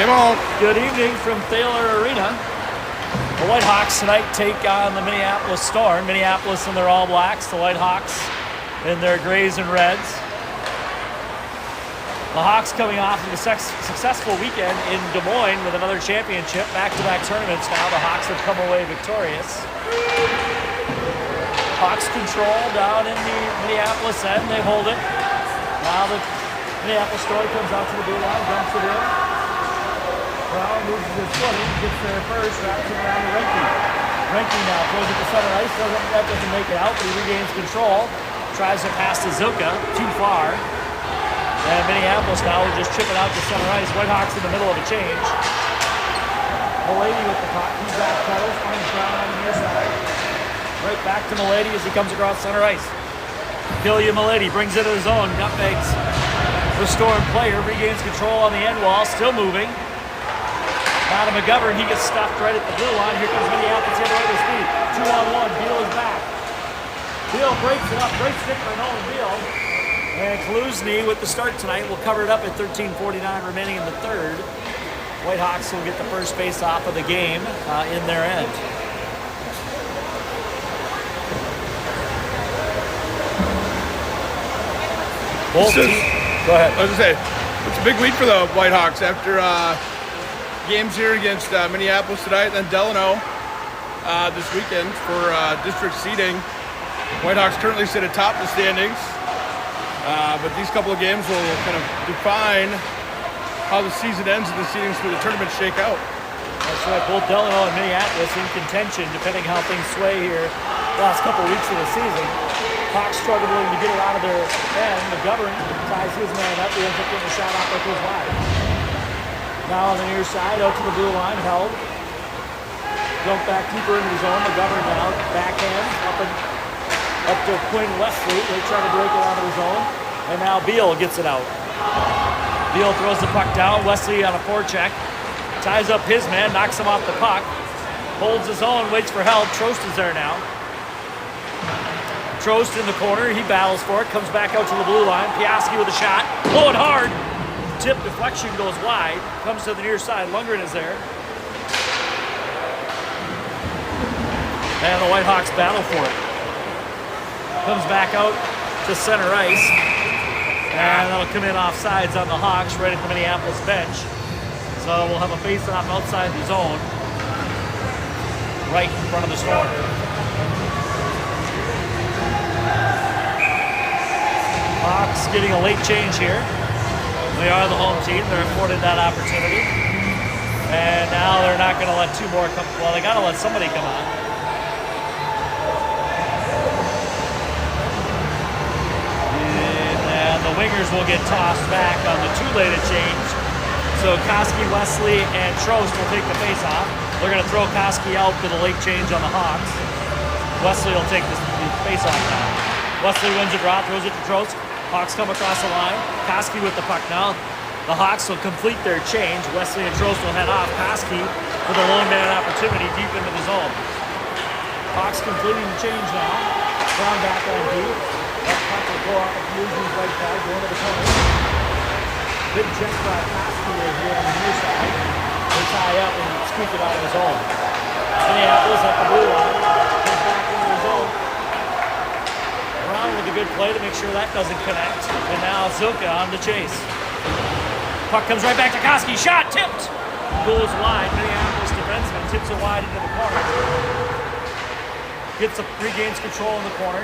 Game on. Good evening from Thaler Arena. The Whitehawks tonight take on the Minneapolis Storm. Minneapolis in their all blacks, the Whitehawks in their grays and reds. The Hawks coming off of a successful weekend in Des Moines with another championship, back-to-back tournaments now. The Hawks have come away victorious. Hawks control down in the Minneapolis end, they hold it. Now the Minneapolis Storm comes out to the blue line, dumps it in. Brown loses his footing, gets there first, wraps it around to Renke. Renke now throws it to center ice, doesn't make it out, but he regains control. Tries to pass to Zilka, too far. And Minneapolis now will just chip it out to center ice. Whitehawks in the middle of a change. Milady with the puck, he's back pedals, finds Brown on the near side. Right back to Milady as he comes across center ice. Ilya Milady brings it to his own, nutmegs the Storm player, regains control on the end wall, still moving. Now to McGovern, he gets stuffed right at the blue line. Here comes Minneapolis the other way with speed. 2-on-1, Beal is back. Beal breaks it up, great stick by Nolan Beal. And Kaluzny with the start tonight will cover it up at 13:49 remaining in the third. Whitehawks will get the first face off of the game in their end. Go ahead. I was going to say, it's a big week for the Whitehawks after games here against Minneapolis tonight, and then Delano this weekend for district seeding. Whitehawks currently sit atop the standings, but these couple of games will kind of define how the season ends and the seedings for the tournament shake out. That's right, both Delano and Minneapolis in contention, depending how things sway here the last couple of weeks of the season. Hawks struggling to get it out of their end. McGovern ties his man up. He ends up getting a shot off that goes wide. Now on the near side, out to the blue line, held. Jump back deeper into the zone. McGovern now, backhand, up to Quinn Wesley. They try to break it out of the zone. And now Beal gets it out. Beal throws the puck down. Wesley on a forecheck. Ties up his man, knocks him off the puck. Holds his own, waits for help. Trost is there now. Trost in the corner, he battles for it, comes back out to the blue line. Piaski with a shot, blowing hard. Tip deflection goes wide, comes to the near side. Lundgren is there. And the Whitehawks battle for it. Comes back out to center ice. And that'll come in off sides on the Hawks right at the Minneapolis bench. So we'll have a face-off outside the zone, right in front of the Storm. Hawks getting a late change here. They are the home team. They're afforded that opportunity. And now they're not going to let two more come. Well, they got to let somebody come on. And the wingers will get tossed back on the two-lated change. So Koski, Wesley, and Trost will take the face-off. They're going to throw Koski out for the late change on the Hawks. Wesley will take the face-off now. Wesley wins a draw, throws it to Trost. Hawks come across the line. Koski with the puck now. The Hawks will complete their change. Wesley and Trost will head off. Koski for the lone man opportunity deep into the zone. Hawks completing the change now. Brown back on deep. That puck will go off of Fusion's right side, going to the corner. Big check by Koski right here on the near side. They tie up and scoop it out of the zone. Minneapolis at the blue line. Comes back into the zone. Brown with a good play to make sure that doesn't connect. And now Zilka on the chase. Puck comes right back to Koski. Shot tipped. Goes wide. Minneapolis defenseman tips it wide into the corner. Regains control in the corner.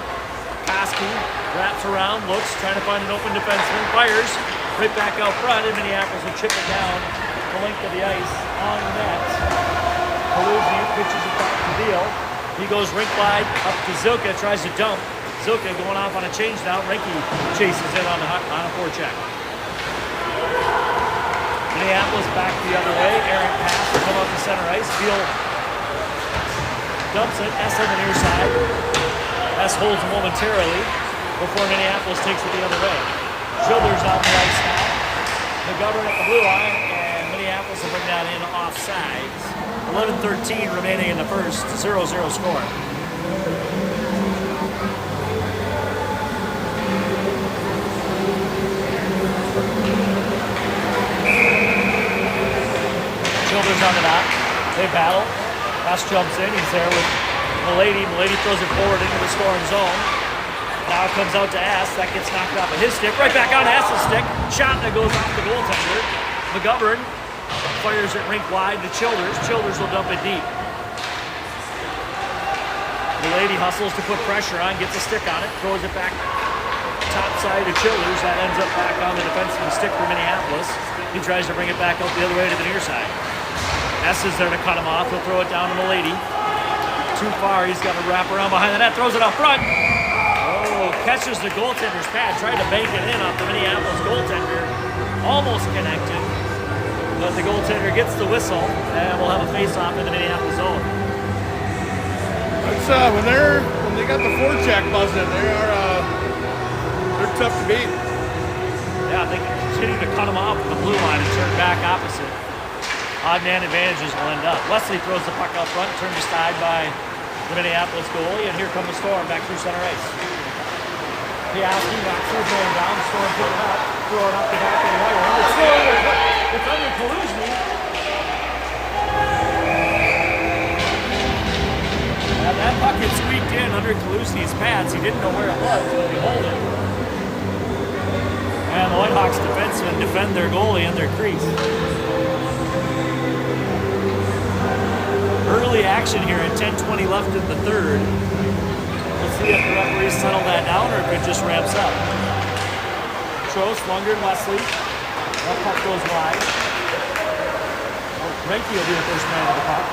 Koski wraps around, looks, trying to find an open defenseman. Fires right back out front. And Minneapolis will chip it down the length of the ice on the net. Kaluzny pitches it back to Beal. He goes rink wide up to Zilka. Tries to dump. Zilka going off on a change now. Renke chases in on a forecheck. Minneapolis back the other way. Errant pass to come up to center ice. Beal dumps it. S on the near side. S holds momentarily before Minneapolis takes it the other way. Childers on the ice now. McGovern at the blue line. And Minneapolis will bring that in offsides. 11:13 remaining in the first. 0-0 score. goes on the dot. They battle. Hess jumps in. He's there with Milady. Milady throws it forward into the scoring zone. Now it comes out to S. That gets knocked off of his stick. Right back on S's stick. Shot that goes off the goaltender. McGovern fires it rink wide to Childers. Childers will dump it deep. Milady hustles to put pressure on. Gets a stick on it. Throws it back top side to Childers. That ends up back on the defensive stick for Minneapolis. He tries to bring it back out the other way to the near side. S is there to cut him off. He'll throw it down to Milady. Too far. He's got to wrap around behind the net. Throws it out front. Oh, catches the goaltender's pad. Tried to bank it in off the Minneapolis goaltender. Almost connected. But the goaltender gets the whistle. And we'll have a face-off in the Minneapolis zone. That's when they got the forecheck buzzing, they're tough to beat. Yeah, they continue to cut them off with the blue line and turn back opposite. Odd man advantages will end up. Wesley throws the puck out front, turned aside by the Minneapolis goalie, and here comes the Storm back through center ice. Piasky knocks his man down, Storm pick it up, throw it up the back of the iron. It's under Kaluzny. And that puck gets squeaked in under Kaluzny's pads. He didn't know where it was, but he hold it. And the Whitehawks defensemen defend their goalie in their crease. Early action here at 10:20 left in the third. Let's see if the referees settle that down or if it just ramps up. Trost, Lundgren, Wesley. That puck goes wide. Reinke will be the first man of the puck.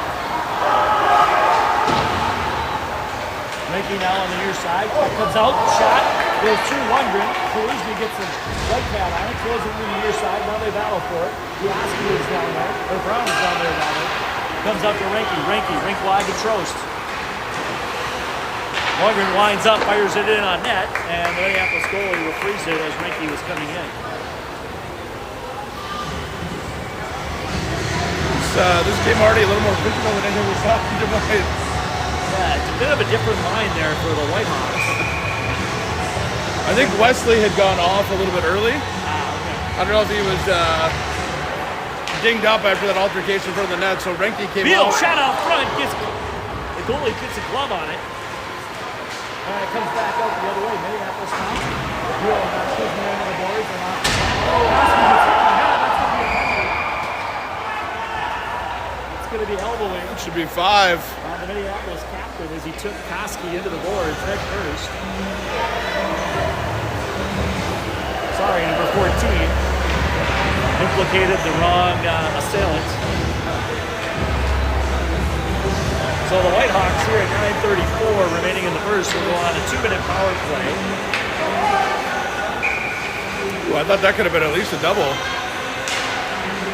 Reinke now on the near side. Puck comes out, shot. Goes to Lundgren. Kaluzny gets a right pad on it, throws it to the near side. Now they battle for it. Piasky is down there. Or Brown is down there about it. Comes out to Reinke. Rink wide to Trost. Lundgren winds up, fires it in on net, and the Minneapolis goalie will freeze it as Reinke was coming in. This game already a little more physical than anything we saw tonight. Yeah, it's a bit of a different line there for the Whitehawks. I think Wesley had gone off a little bit early. Okay. I don't know if he was dinged up after that altercation in front of the net, so Reinke came Beal out. shot out front, the goalie gets a glove on it. And it comes back out the other way. Minneapolis now. Beal knocks his man on the boards and off the side. Oh, Wesley gets hit in the head. That's going to be a penalty. It's going to be elbowing. It should be 5. On the Minneapolis captain as he took Koski into the boards head first. Sorry, number 14. Implicated the wrong assailant. So the Whitehawks here at 9:34 remaining in the first will go on a 2-minute power play. Well, I thought that could have been at least a double.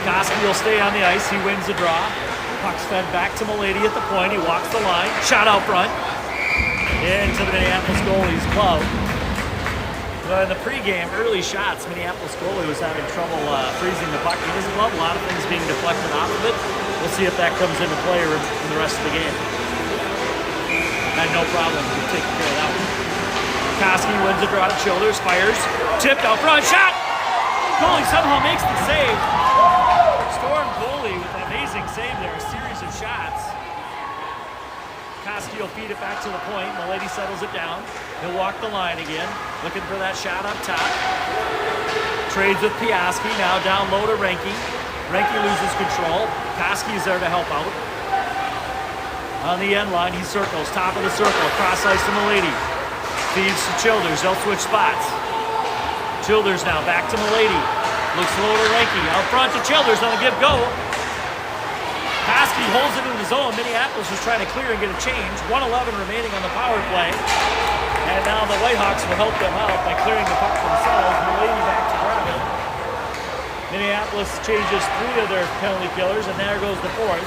Koski will stay on the ice. He wins the draw. Puck's fed back to Milady at the point. He walks the line. Shot out front. Into the Minneapolis goalie's glove. But in the pregame, early shots, Minneapolis goalie was having trouble freezing the puck in his glove. A lot of things being deflected off of it. We'll see if that comes into play in the rest of the game. Had no problem taking care of that one. Koski wins the draw to Childers, fires, tipped out front, shot! Goalie somehow makes the save. Storm goalie with an amazing save there, a series of shots. Koski will feed it back to the point. Milady settles it down. He'll walk the line again, looking for that shot up top. Trades with Piasky, now down low to Reinke. Reinke loses control. Koski is there to help out. On the end line, he circles, top of the circle, cross ice to Milady. Feeds to Childers, they'll switch spots. Childers now back to Milady. Looks low to Reinke, out front to Childers on the give go. Koski holds it in the zone. Minneapolis was trying to clear and get a change. 1:11 remaining on the power play. And now the Whitehawks will help them out by clearing the puck themselves. Milady back to grab it. Minneapolis changes 3 of their penalty killers, and there goes the 4th.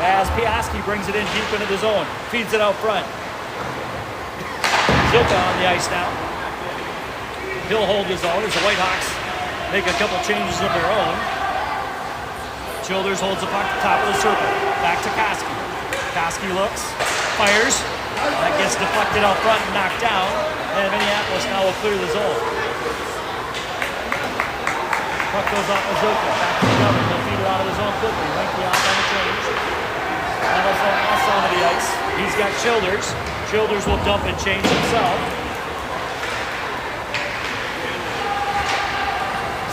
As Piasky brings it in deep into the zone. Feeds it out front. Zilka on the ice now. He'll hold his own as the Whitehawks make a couple changes of their own. Childers holds the puck at the top of the circle. Back to Koski. Koski looks, fires. That gets deflected out front and knocked down. And Minneapolis now will clear the zone. Puck goes off Westonka. Back to McGovern. He'll feed it out of his own quickly. Ranky off on the change. Now us onto the ice. He's got Childers. Childers will dump and change himself.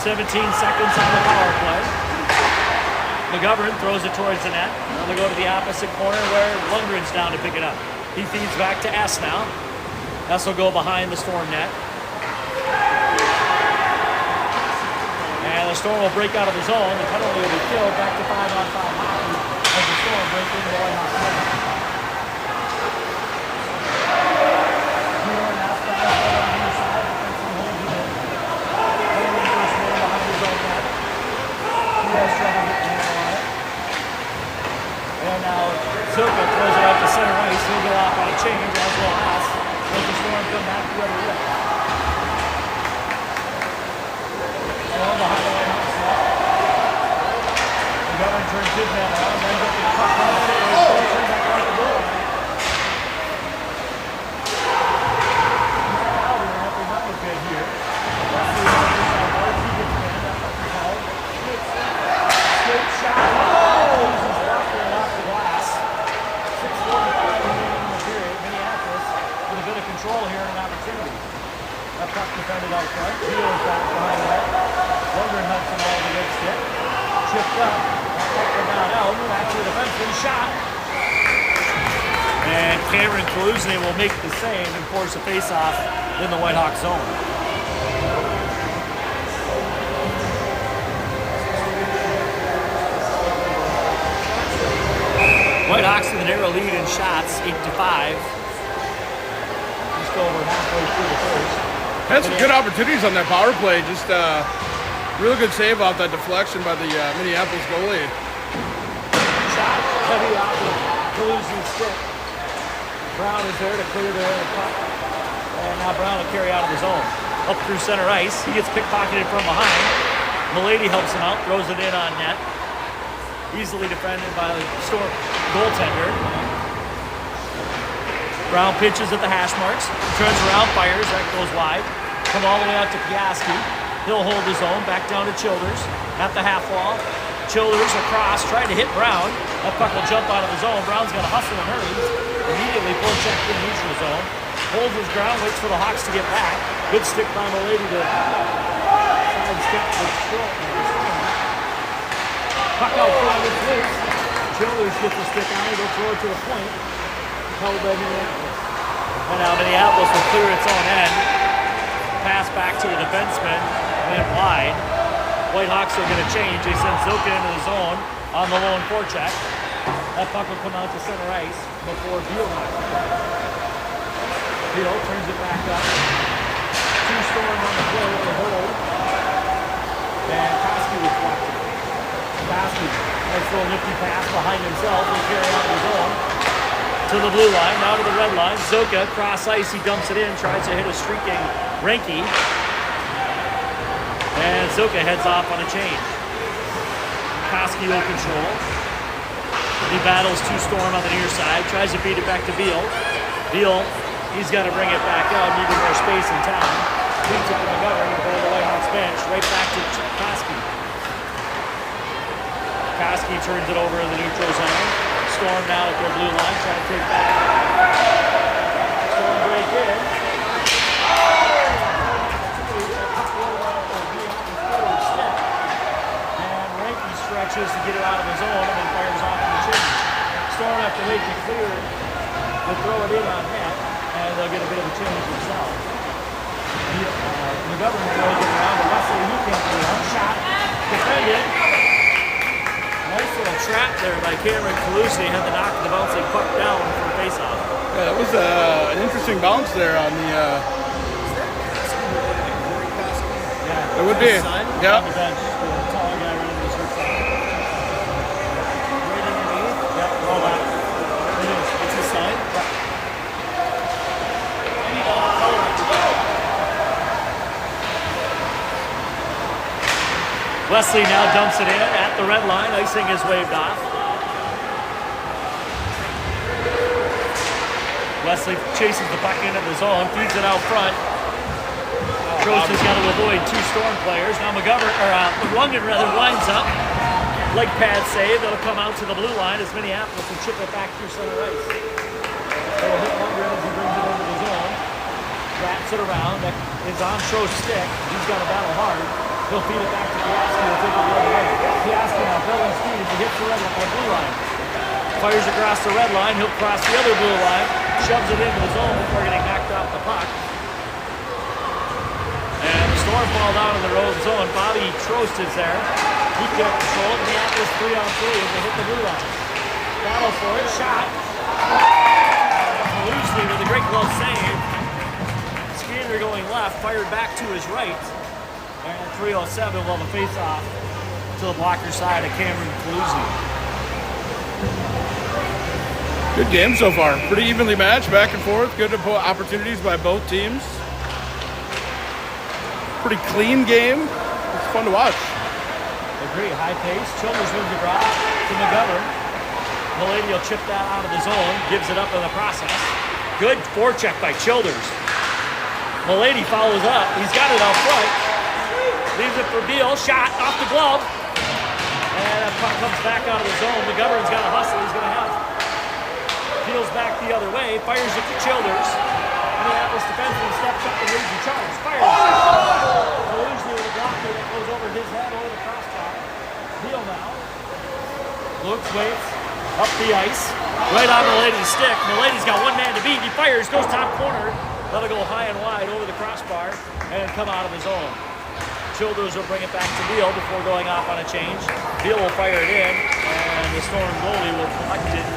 17 seconds on the power play. McGovern throws it towards the net. Now they go to the opposite corner where Lundgren's down to pick it up. He feeds back to S now. S will go behind the Storm net. And the Storm will break out of the zone. The penalty will be killed. Back to 5-on-5 hockey as the Storm break into the Whitehouse net. Here and after on the near side, defenseman holds it in. Holding first man behind his own net. He has trouble getting the handle on it. And now Zuka throws it out to center ice. He'll go off on a change as well as the Storm come back the other way. Storm behind the Whitehouse net. McGovern turns his man around, ends up with the puck on the field, and turns back out the goal line. Foul here, nothing not look good here. Let's see how this out goes. He gets man, that puck is held. Straight shot. Oh! This is blocked there off the glass. 6:45 remaining in the period. Minneapolis with a bit of control here and an opportunity. That puck defended out front. Wheels back behind the net. Lundgren Hudson all the good stick. Chipped up. That puck went down out. Back to the defenseman. Shot. And Cameron Kaluzny will make the same and force a face-off in the Whitehawk zone. Whitehawks with a narrow lead in shots, 8-5. Just over halfway through the first. Had some good opportunities on that power play. Just real good save off that deflection by the Minneapolis goalie. Shot heavy off of Kaluzny's stick. Brown is there to clear the puck. And now Brown will carry out of the zone. Up through center ice. He gets pickpocketed from behind. Milady helps him out, throws it in on net. Easily defended by the Storm goaltender. Brown pitches at the hash marks. Turns around, fires. That goes wide. Come all the way out to Piaski. He'll hold his own. Back down to Childers. At the half wall. Childers across. Trying to hit Brown. That puck will jump out of the zone. Brown's got to hustle and hurry. Immediately forechecked in neutral zone. Holds his ground. Waits for the Hawks to get back. Good stick by Milady to sidestep the stroke. Puck out front with Fleets. Childers gets the stick on it. He'll throw it to the point. Held by Minneapolis. And now Minneapolis will clear its own end. Pass back to the defenseman. Went wide. Whitehawks are going to change. They send Zuka into the zone on the lone forecheck. That puck will come out to center ice before Beal knocks it down. Beal turns it back up. Two Storm on the play with the hold. And Koski was blocked. Koski, nice little nifty pass behind himself. He'll carry out his own. To the blue line, now to the red line. Zuka, cross ice, he dumps it in, tries to hit a streaking Ranky. And Zuka heads off on a change. Koski will control. He battles two Storm on the near side, tries to beat it back to Beal. Beal, he's got to bring it back out, needing more space in town. Beats it to McGovern, go to the Whitehouse bench, right back to Koski. Koski turns it over in the neutral zone. Storm now at their blue line, trying to take back. Storm break in. And Ranky stretches to get it out of his own and then fires off in the chin. Storm have to make it clear to throw it in on net, and they'll get a bit of a change themselves. McGovern throws it around, but Wesley, he can't do it. Shot, defended. Nice little trap there by Cameron Kaluzny. Had to knock the bouncing puck down for a face-off. Yeah, that was an interesting bounce there on the. Yeah, it would be. Yeah. On the bench, the taller guy running the short side. Right underneath. Yep, all that. It is. It's his sign. Yep. Wesley now dumps it in at the red line. Icing is waved off. Wesley chases the puck into the zone, feeds it out front. Trost has got to avoid 2 Storm players. Now Lundgren winds up. Leg pad save. That'll come out to the blue line as Minneapolis will chip it back through center ice. They'll hit Lundgren as he brings it over the zone. Wraps it around. That is on Trost's stick. He's got to battle hard. He'll feed it back to Piaski. He'll take it the other way. Piaski now building speed as he hits the blue line. Fires across the red line. He'll cross the other blue line. Shoves it into the zone before getting knocked off the puck. And the Storm fall down in their own zone. Bobby Trost is there. He can't control it. Minneapolis 3-on-3 as they hit the blue line. Battle for it. Shot. Loosely with a great glove save. Skater going left. Fired back to his right. And at 3:07 will have a face-off to the blocker side of Cameron Kaluzny. Good game so far. Pretty evenly matched, back and forth. Good opportunities by both teams. Pretty clean game. It's fun to watch. Agree. High pace. Childers wins the draw to McGovern. Milady will chip that out of the zone. Gives it up in the process. Good forecheck by Childers. Milady follows up. He's got it out front. Leaves it for Beal. Shot off the glove. And that puck comes back out of the zone. McGovern's got to hustle. He's going to have. Peels back the other way. Fires it to Childers. Minneapolis defenseman steps up and leads the charge. Fires. Kaluzny with a blocker that goes over his head over the crossbar. Beal now. Looks, waits. Up the ice. Right on Milady's stick. Milady's got one man to beat. He fires. Goes top corner. Let it go high and wide over the crossbar. And come out of his zone. Childers will bring it back to Beal before going off on a change. Beal will fire it in. And the Storm goalie will collect it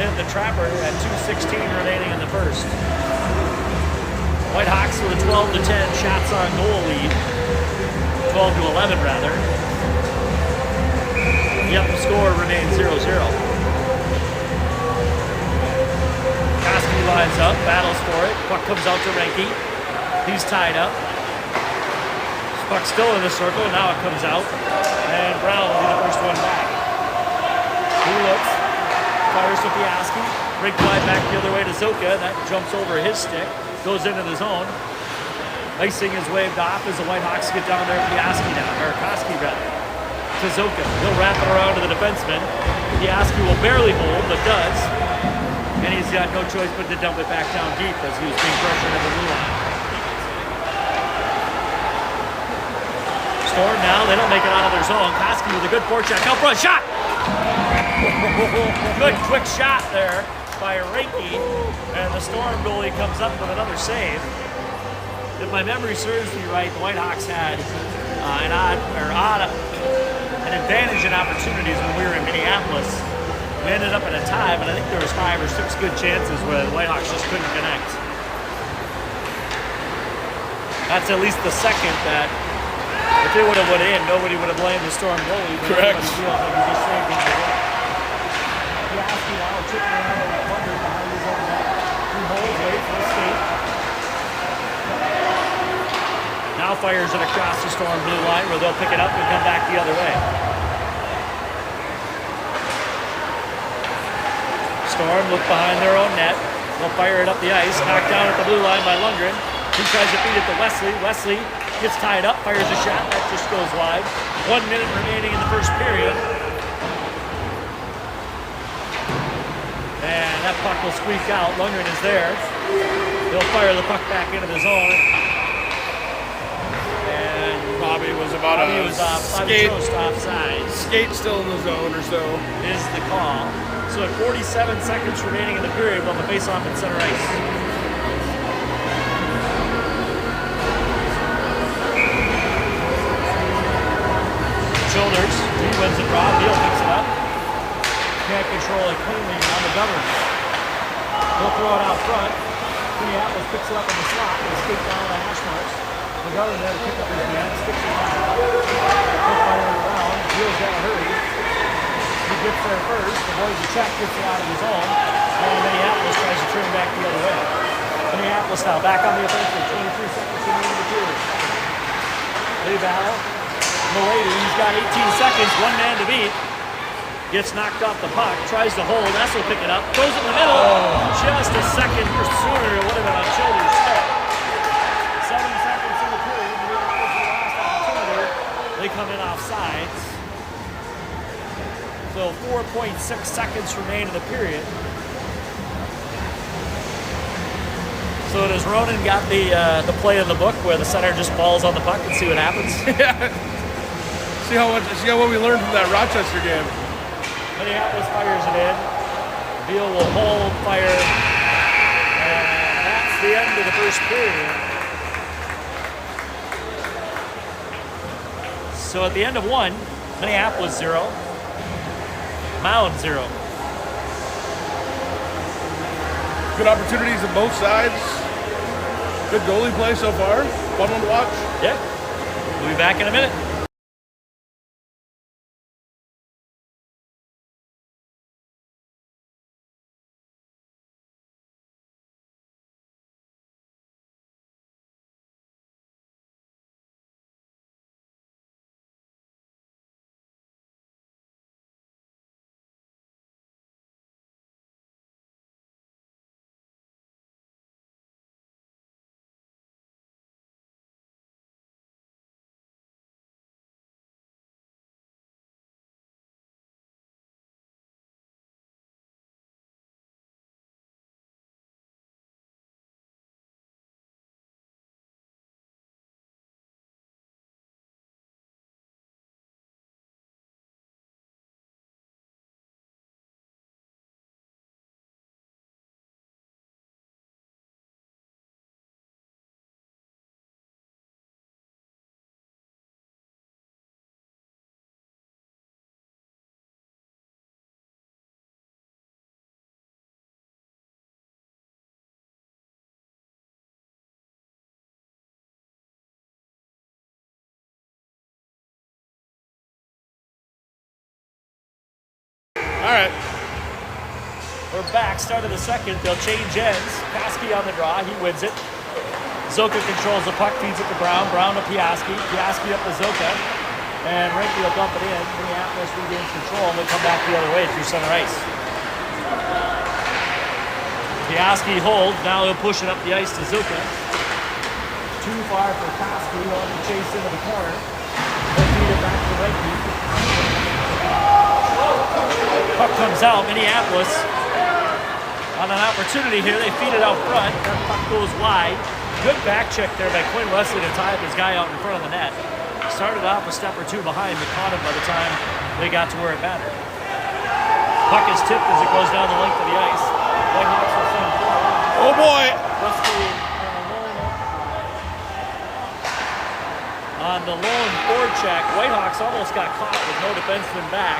in the trapper at 2:16 remaining in the first. Whitehawks with a 12-10 shots on goal lead. 12-11 rather. Yep, the score remains 0-0. Koski lines up, battles for it. Puck comes out to Renke. He's tied up. Puck's still in the circle, now it comes out. And Brown will be the first one back. He looks. Fires to Piaski. Rink wide back the other way to Zoka. That jumps over his stick. Goes into the zone. Icing is waved off as the Whitehawks get down there. Piaski down, or Koski rather. To Zoka. He'll wrap it around to the defenseman. Piaski will barely hold, but does. And he's got no choice but to dump it back down deep as he was being pressured at the blue line. Storm now, they don't make it out of their zone. Koski with a good forecheck. Out front, shot! Good quick shot there by Renke, and the Storm goalie comes up with another save. If my memory serves me right, the Whitehawks had an advantage in opportunities when we were in Minneapolis. We ended up in a tie, but I think there was 5 or 6 good chances where the Whitehawks just couldn't connect. That's at least the second that if they would have went in, nobody would have blamed the Storm goalie. Correct. Feels like he just saved him. Piaski now chipping around on that wonder behind his own net. He holds, waits, will skate. Now fires it across the Storm blue line where they'll pick it up and come back the other way. Storm look behind their own net. They'll fire it up the ice. Knocked down at the blue line by Lundgren. He tries to feed it to Wesley. Wesley gets tied up, fires a shot. That just goes wide. 1 minute remaining in the first period. And that puck will squeak out. Lundgren is there. They'll fire the puck back into the zone. And Bobby was about Bobby was skate. offside. Skate still in the zone or so. Is the call. So at 47 seconds remaining in the period, we'll have a face-off at center ice. Childers, he wins the draw. Beal picks it up. Can't control it cleanly on the governor. He'll throw it out front. Minneapolis picks it up in the slot. They skate down the hash marks. The governor there to pick up his man, sticks it down. He'll fire it around. Beal's got to hurry. He gets there first. The boys of check gets it out of his own. And Minneapolis tries to turn back the other way. Minneapolis now back on the offensive. 23 seconds remaining in the period. They battle. Milady, he's got 18 seconds, 1 man to beat. Gets knocked off the puck, tries to hold, Ness will pick it up, throws it in the middle. Just a second sooner, it would have been on Childers' stick. 7 seconds in the period. come in off sides. So 4.6 seconds remain in the period. So does Ronan got the play in the book where the center just falls on the puck and see what happens? Yeah. See how what we learned from that Rochester game. Minneapolis fires it in. Beal will hold, fire, and that's the end of the first period. So at the end of one, Minneapolis 0, Mound 0. Good opportunities on both sides. Good goalie play so far. Fun one to watch. Yeah. We'll be back in a minute. All right. We're back, start of the second. They'll change ends. Paskey on the draw, he wins it. Zoka controls the puck, feeds it to Brown. Brown to Piaski. Piaski up to Zoka. And Rinke will dump it in. Minneapolis regains control and they come back the other way through center ice. Piaski holds. Now he'll push it up the ice to Zoka. Too far for Paskey. He'll have to chase into the corner. He'll feed it back to Rinke. Puck comes out. Minneapolis on an opportunity here. They feed it out front. That puck goes wide. Good back check there by Quinn Wesley to tie up his guy out in front of the net. Started off a step or two behind, but caught him by the time they got to where it mattered. Puck is tipped as it goes down the length of the ice. Whitehawks will send forward. Oh boy! Wesley on the lone forecheck. Whitehawks almost got caught with no defenseman back.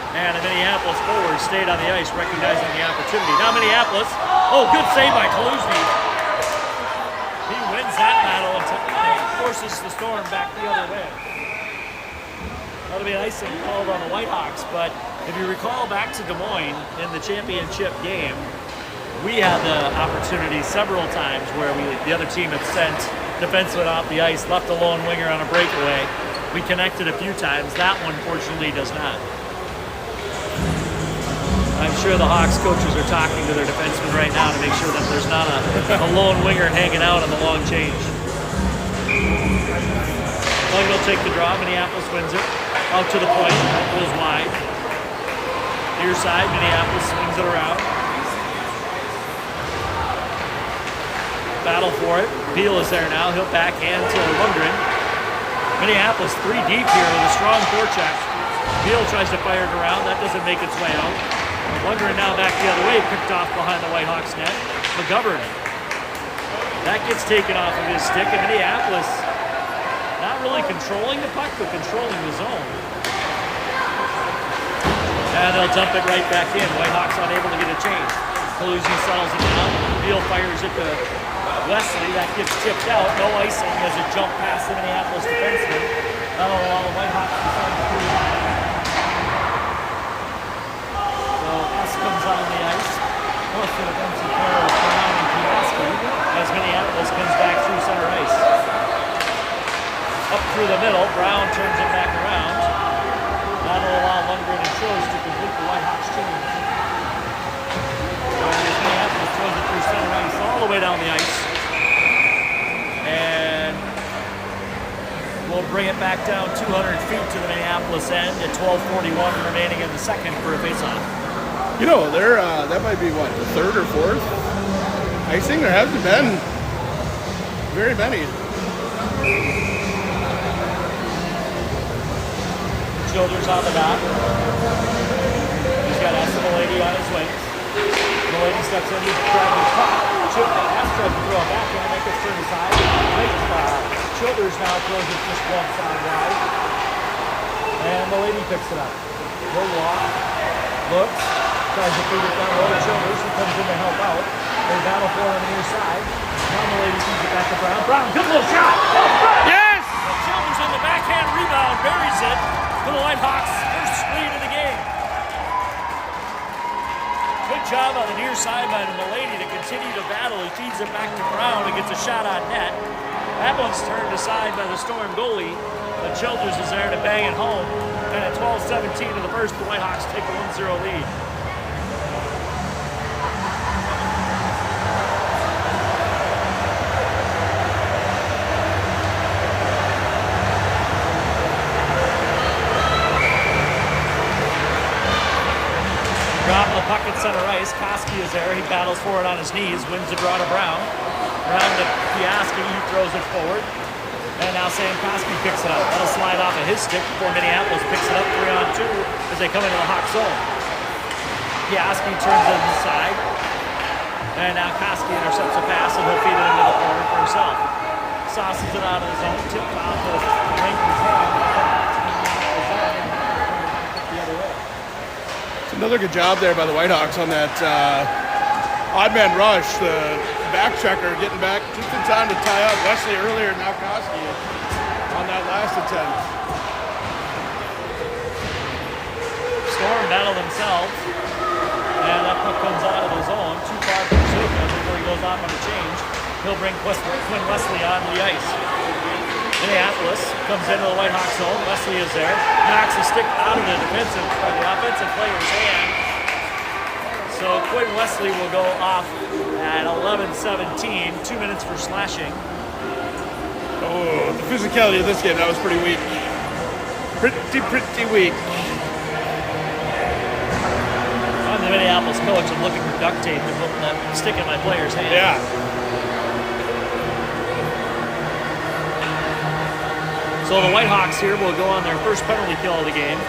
And the Minneapolis forward stayed on the ice, recognizing the opportunity. Now Minneapolis, good save by Kaluzny. He wins that battle and forces the Storm back the other way. That'll be an icing called on the Whitehawks, but if you recall back to Des Moines in the championship game, we had the opportunity several times where the other team had sent defensemen off the ice, left a lone winger on a breakaway. We connected a few times. That one, fortunately, does not. I'm sure the Hawks coaches are talking to their defensemen right now to make sure that there's not a lone winger hanging out on the long change. Plug will take the draw. Minneapolis wins it. Out to the point. That goes wide. Near side. Minneapolis swings it around. Battle for it. Beal is there now. He'll backhand to Lundgren. Minneapolis 3 deep here with a strong forecheck. Beal tries to fire it around. That doesn't make its way out. Lundgren now back the other way, picked off behind the Whitehawks net. McGovern. That gets taken off of his stick, and Minneapolis not really controlling the puck, but controlling the zone. And they'll dump it right back in. Whitehawks unable to get a change. Kaluzny settles it down. Beal fires it to Wesley. That gets tipped out. No icing as it jumped past the Minneapolis defenseman. That'll allow the Whitehawks to send it through. Comes on the ice. Plus the defensive pair of Brown and Piaski as Minneapolis comes back through center ice. Up through the middle, Brown turns it back around. That'll allow Lundgren and Schultz to complete the Whitehawks change. Minneapolis throws it through center ice all the way down the ice. And will will bring it back down 200 feet to the Minneapolis end at 12:41 remaining in the second for a faceoff. You know, that might be what, the third or fourth icing? There hasn't been very many. Childers on the dot. He's got Estimolady on his wings. Malady steps in, he's grabbing the puck. Childers tries to throw it back in, that gets turned aside. Childers now throws it just one side wide. And Malady picks it up. He'll walk, looks, tries to feed it down low to Childers, who comes in to help out. They battle for it on the near side. Now Malady feeds it back to Brown. Brown, good little shot! Yes! Childers on the backhand rebound, buries it for the Whitehawks' first lead of the game. Good job on the near side by Malady to continue to battle. He feeds it back to Brown and gets a shot on net. That one's turned aside by the Storm goalie, but Childers is there to bang it home. And at 12:17 of the first, the Whitehawks take a 1-0 lead. Dropping the puck at center ice. Koski is there. He battles for it on his knees. Wins the draw to Brown. Brown to Piaski. He throws it forward. And now Sam Koski picks it up. That'll slide off of his stick before Minneapolis picks it up 3-on-2 as they come into the Hawk zone. Piaski turns it inside. And now Koski intercepts a pass and he'll feed it into the corner for himself. Sauces it out of the zone. Tipped off of Rankin's hand. Another good job there by the Whitehawks on that odd man rush. The back checker getting back just in time to tie up Wesley earlier, now Koski on that last attempt. Storm battle themselves. And that puck comes out of the zone. Too far for Zuka before he goes off on a change. He'll bring Quinn Wesley onto the ice. Minneapolis comes into the Whitehawks zone. Wesley is there. Knocks a stick out of the offensive player's hand. So Quinn Wesley will go off at 11:17. 2 minutes for slashing. Oh, the physicality of this game, that was pretty weak. Pretty weak. I'm the Minneapolis coach. I'm looking for duct tape to put that stick in my player's hand. Yeah. So the Whitehawks here will go on their first penalty kill of the game.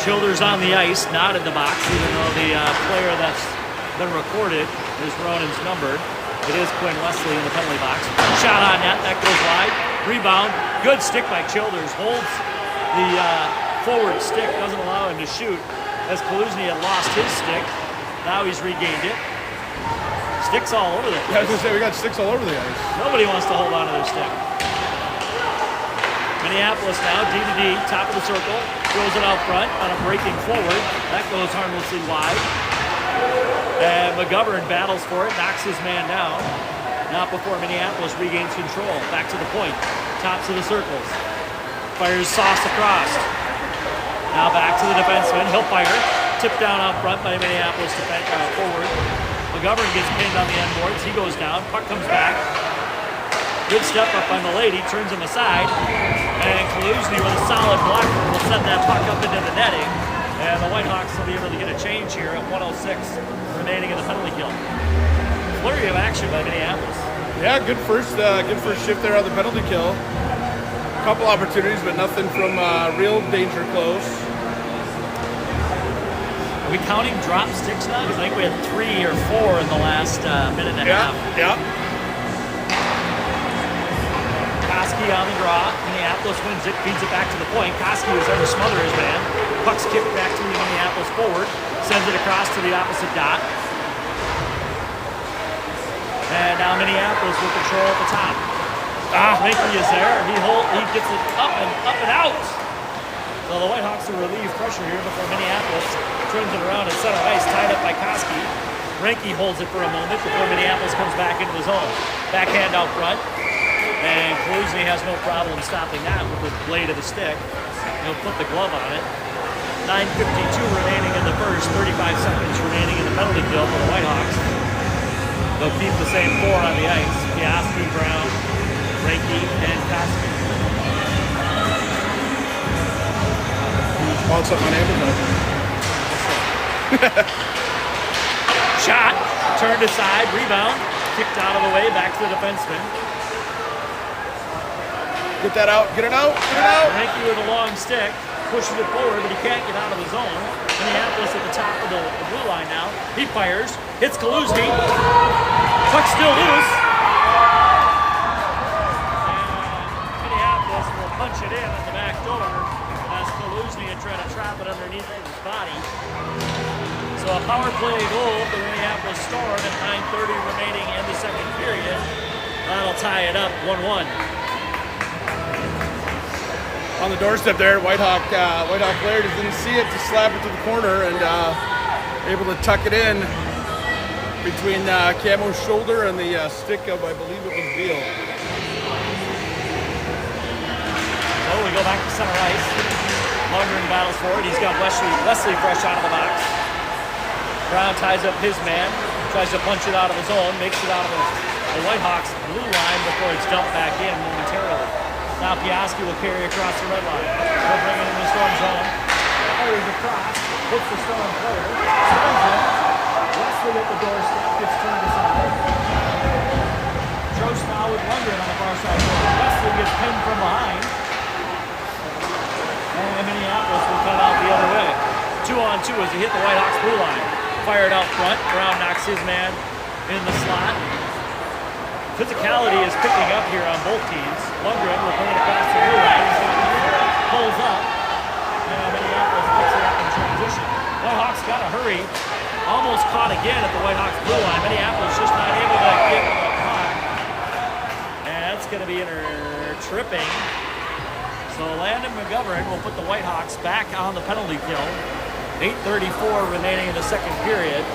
Childers on the ice, not in the box, even though the player that's been recorded is Ronan's numbered. It is Quinn Wesley in the penalty box. Shot on net, that goes wide. Rebound, good stick by Childers. Holds the forward stick, doesn't allow him to shoot, as Kaluzny had lost his stick. Now he's regained it. Sticks all over the place. Yeah, I was going to say, we got sticks all over the ice. Nobody wants to hold on to their stick. Minneapolis now, D-to-D, top of the circle. Throws it out front on a breaking forward. That goes harmlessly wide. And McGovern battles for it, knocks his man down. Not before Minneapolis regains control. Back to the point. Tops of the circles. Fires sauce across. Now back to the defenseman. He'll fire. Tipped down out front by Minneapolis forward. McGovern gets pinned on the end boards. He goes down. Puck comes back. Good step up by Malady. Turns him aside. And Kaluzny with a solid blocker will send that puck up into the netting. And the Whitehawks will be able to get a change here at 1:06 remaining in the penalty kill. Flurry of action by Minneapolis. Yeah, good first shift there on the penalty kill. A couple opportunities, but nothing from real danger close. Are we counting drop sticks now? Because I think we had 3 or 4 in the last minute and a half. Yeah. Koski on the draw. Minneapolis wins it, feeds it back to the point. Koski was there to smother his man. Puck's kicked back to the Minneapolis forward. Sends it across to the opposite dot. And now Minneapolis will control at the top. Minky is there. He gets it up and out. So the Whitehawks will relieve pressure here before Minneapolis turns it around at center ice, tied up by Koski. Reinke holds it for a moment before Minneapolis comes back into the zone. Backhand out front. And Kaluzny has no problem stopping that with the blade of the stick. He'll put the glove on it. 9:52 remaining in the first, 35 seconds remaining in the penalty kill for the Whitehawks. They'll keep the same 4 on the ice. Piaski, Brown, Reinke, Bought something on Amazon. Shot, turned aside, rebound, kicked out of the way, back to the defenseman. Get that out, get it out, get it out. Ranky with a long stick, pushes it forward, but he can't get out of the zone. Minneapolis at the top of the blue line now. He fires, hits Kaluzny. Puck still loose. And Minneapolis will punch it in at the back door as Kaluzny had tried to trap it underneath his body. So a power play goal for the Minneapolis Storm at 9:30 remaining in the second period. That'll tie it up 1-1. On the doorstep there, Whitehawk player just didn't see it to slap it to the corner and able to tuck it in between Camo's shoulder and the stick of, I believe it was Beal. So we go back to center ice. Lundgren battles for it. He's got Wesley fresh out of the box. Brown ties up his man, tries to punch it out of his own, makes it out of the Whitehawks blue line before it's dumped back in momentarily. Now Piaski will carry across the red line. He'll bring it in the Storm zone. Fires across, hits the Storm player, turns him. Wesley at the doorstep, gets turned aside. Trost now with Lundgren on the far side. Wesley gets pinned from behind. And Minneapolis will come out the other way. 2-on-2 as he hit the Whitehawks blue line. Fired out front. Brown knocks his man in the slot. Physicality is picking up here on both teams. Lundgren will bring it across the blue line. Pulls up. And Minneapolis picks it up in transition. Whitehawks got to hurry. Almost caught again at the Whitehawks blue line. Minneapolis just not able to get the puck. And that's going to be tripping. So Landon McGovern will put the Whitehawks back on the penalty kill. 8:34 remaining in the second period.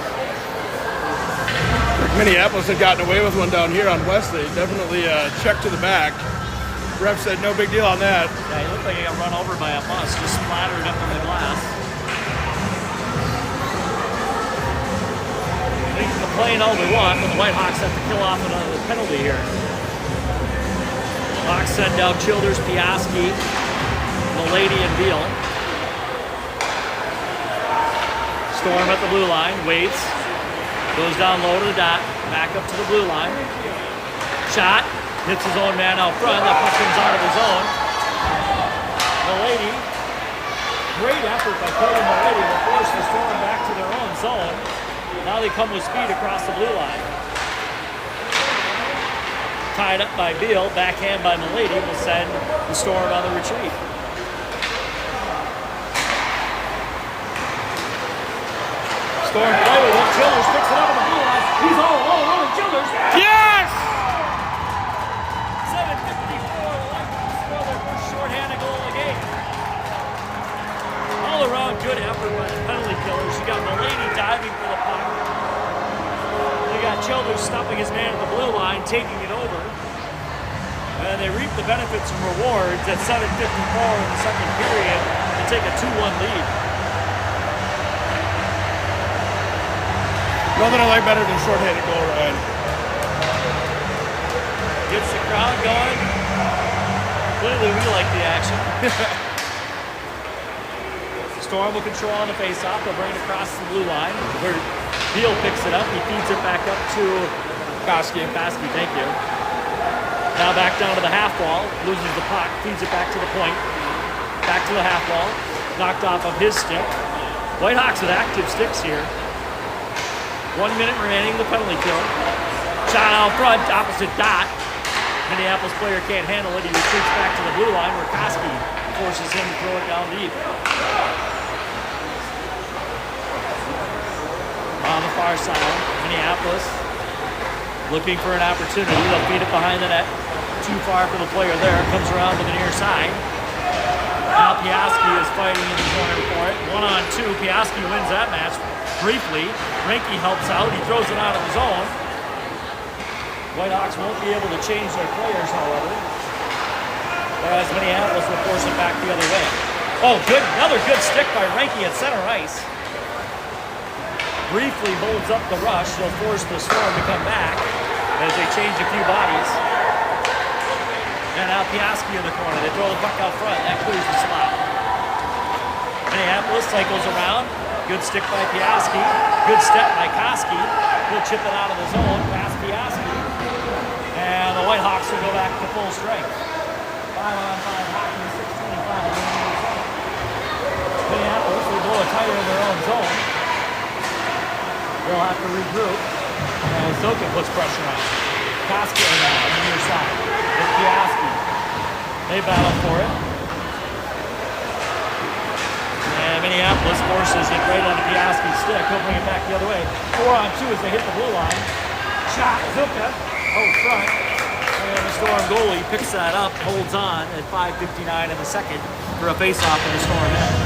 Minneapolis had gotten away with one down here on Wesley. Definitely a check to the back. Ref said no big deal on that. Yeah, he looked like he got run over by a bus, just splattered up on the glass. They can complain all they want, but the Whitehawks have to kill off another penalty here. Hawks send out Childers, Piaski, Milady, and Beal. Storm at the blue line, waits. Goes down low to the dot, back up to the blue line. Shot, hits his own man out front. That puck comes out of his own. Milady, great effort by Cody Milady to force the Storm back to their own zone. Now they come with speed across the blue line. Tied up by Beal, backhand by Milady will send the Storm on the retreat. Storm play with it. Childers picks it up on the blue line. He's all alone. Roman Childers. Yes! 7:54. The Lightning score their first shorthanded goal of the game. All around good effort by the penalty killers. You got Milady diving for the puck. You got Childers stopping his man at the blue line, taking it over. And they reap the benefits and rewards at 7:54 in the second period to take a 2-1 lead. Nothing I like better than shorthanded goal, Ryan. Gets the crowd going. Clearly we like the action. Storm will control on the faceoff. They'll bring it across the blue line where Beal picks it up. He feeds it back up to Koski. Koski, thank you. Now back down to the half wall. Loses the puck. Feeds it back to the point. Back to the half wall. Knocked off of his stick. Whitehawks with active sticks here. 1 minute remaining, the penalty kill. Shot out front, opposite dot. Minneapolis player can't handle it. He retreats back to the blue line where Koski forces him to throw it down deep. On the far side, Minneapolis looking for an opportunity. They'll feed it behind the net. Too far for the player there. Comes around to the near side. Now Piaski is fighting in the corner for it. 1-on-2. Piaski wins that match briefly. Ranky helps out. He throws it out of his own. Whitehawks won't be able to change their players, however. Whereas Minneapolis will force it back the other way. Oh, good. Another good stick by Ranky at center ice. Briefly holds up the rush. They'll force the Storm to come back as they change a few bodies. And now Piaski in the corner. They throw the puck out front. That clears the slot. Minneapolis cycles around. Good stick by Piaski. Good step by Koski. He'll chip it out of the zone past Piaski. And the Whitehawks will go back to full strength. 5-on-5 hockey, 6:25. Minneapolis will blow a tire in their own zone. They'll have to regroup. And Zoka puts pressure on. Koski now on the near side. With Piaski. They battle for it. And Minneapolis forces it right onto Piaski's stick. He'll bring it back the other way. 4-on-2 as they hit the blue line. Shot, Zoka. Front. And the Storm goalie picks that up, holds on at 5:59 in the second for a face-off in the Storm end.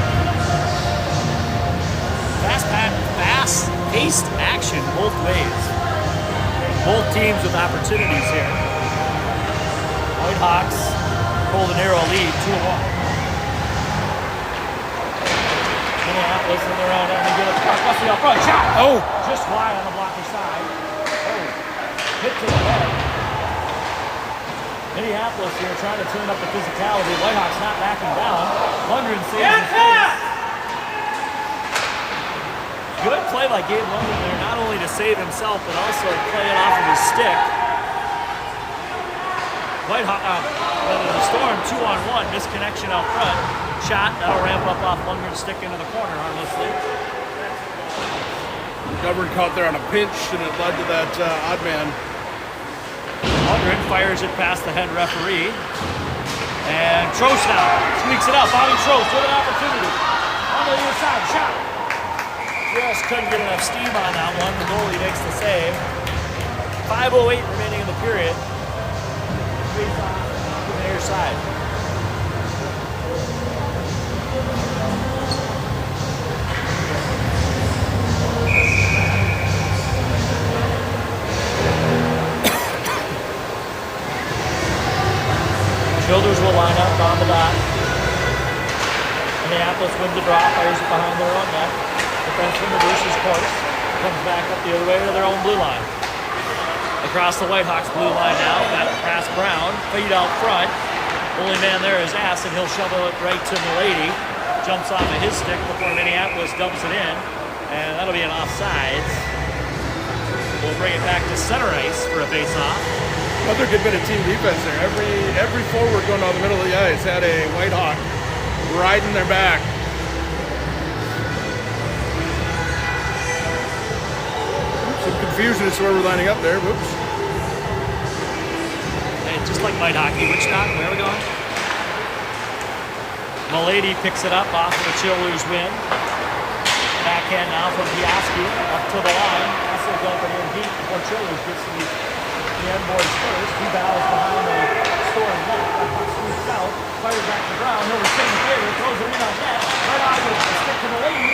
Fast-paced action both ways. Both teams with opportunities here. Whitehawks hold a narrow lead, 2-1. Minneapolis in their own end. They get a puck. Wesley up front. Shot. Oh! Just wide on the blocker side. Hit to the head. Minneapolis here trying to turn up the physicality. Whitehawks not backing down. Lundgren saves his face. Good play by Gabe Lundgren there, not only to save himself, but also play it off of his stick. The Storm 2-on-1, misconnection out front. Shot, that'll ramp up off Lundgren's stick into the corner harmlessly. Govern caught there on a pinch, and it led to that odd man. Lundgren fires it past the head referee. And Trost now squeaks it out. Bobby Trost with an opportunity. On the other side, shot. Just couldn't get enough steam on that one. The goalie makes the save. 5:08 remaining in the period. Face off to the near side. Childers will line up on the dot. Minneapolis wins the draw, fires it behind their own net. Defenseman reverses course, comes back up the other way to their own blue line. Across the Whitehawks blue line now, got past Brown, feed out front. Only man there is Ass, and he'll shovel it right to Milady. Jumps off of his stick before Minneapolis dumps it in, and that'll be an offsides. We'll bring it back to center ice for a face-off. Another good bit of team defense there. Every forward going down the middle of the ice had a Whitehawk riding their back. Some confusion as to where we're lining up there. Whoops. And just like light hockey, which dot? Where are we going? Milady picks it up off of the Childers win. Backhand now from Piaski up to the line. Also dumping in deep before Childers gets to the end boards first. He battles behind the Storm net. That puck sweeps out. Fires back to Brown. He'll retain the favor. Throws it in on net. Right on with the stick to the lady.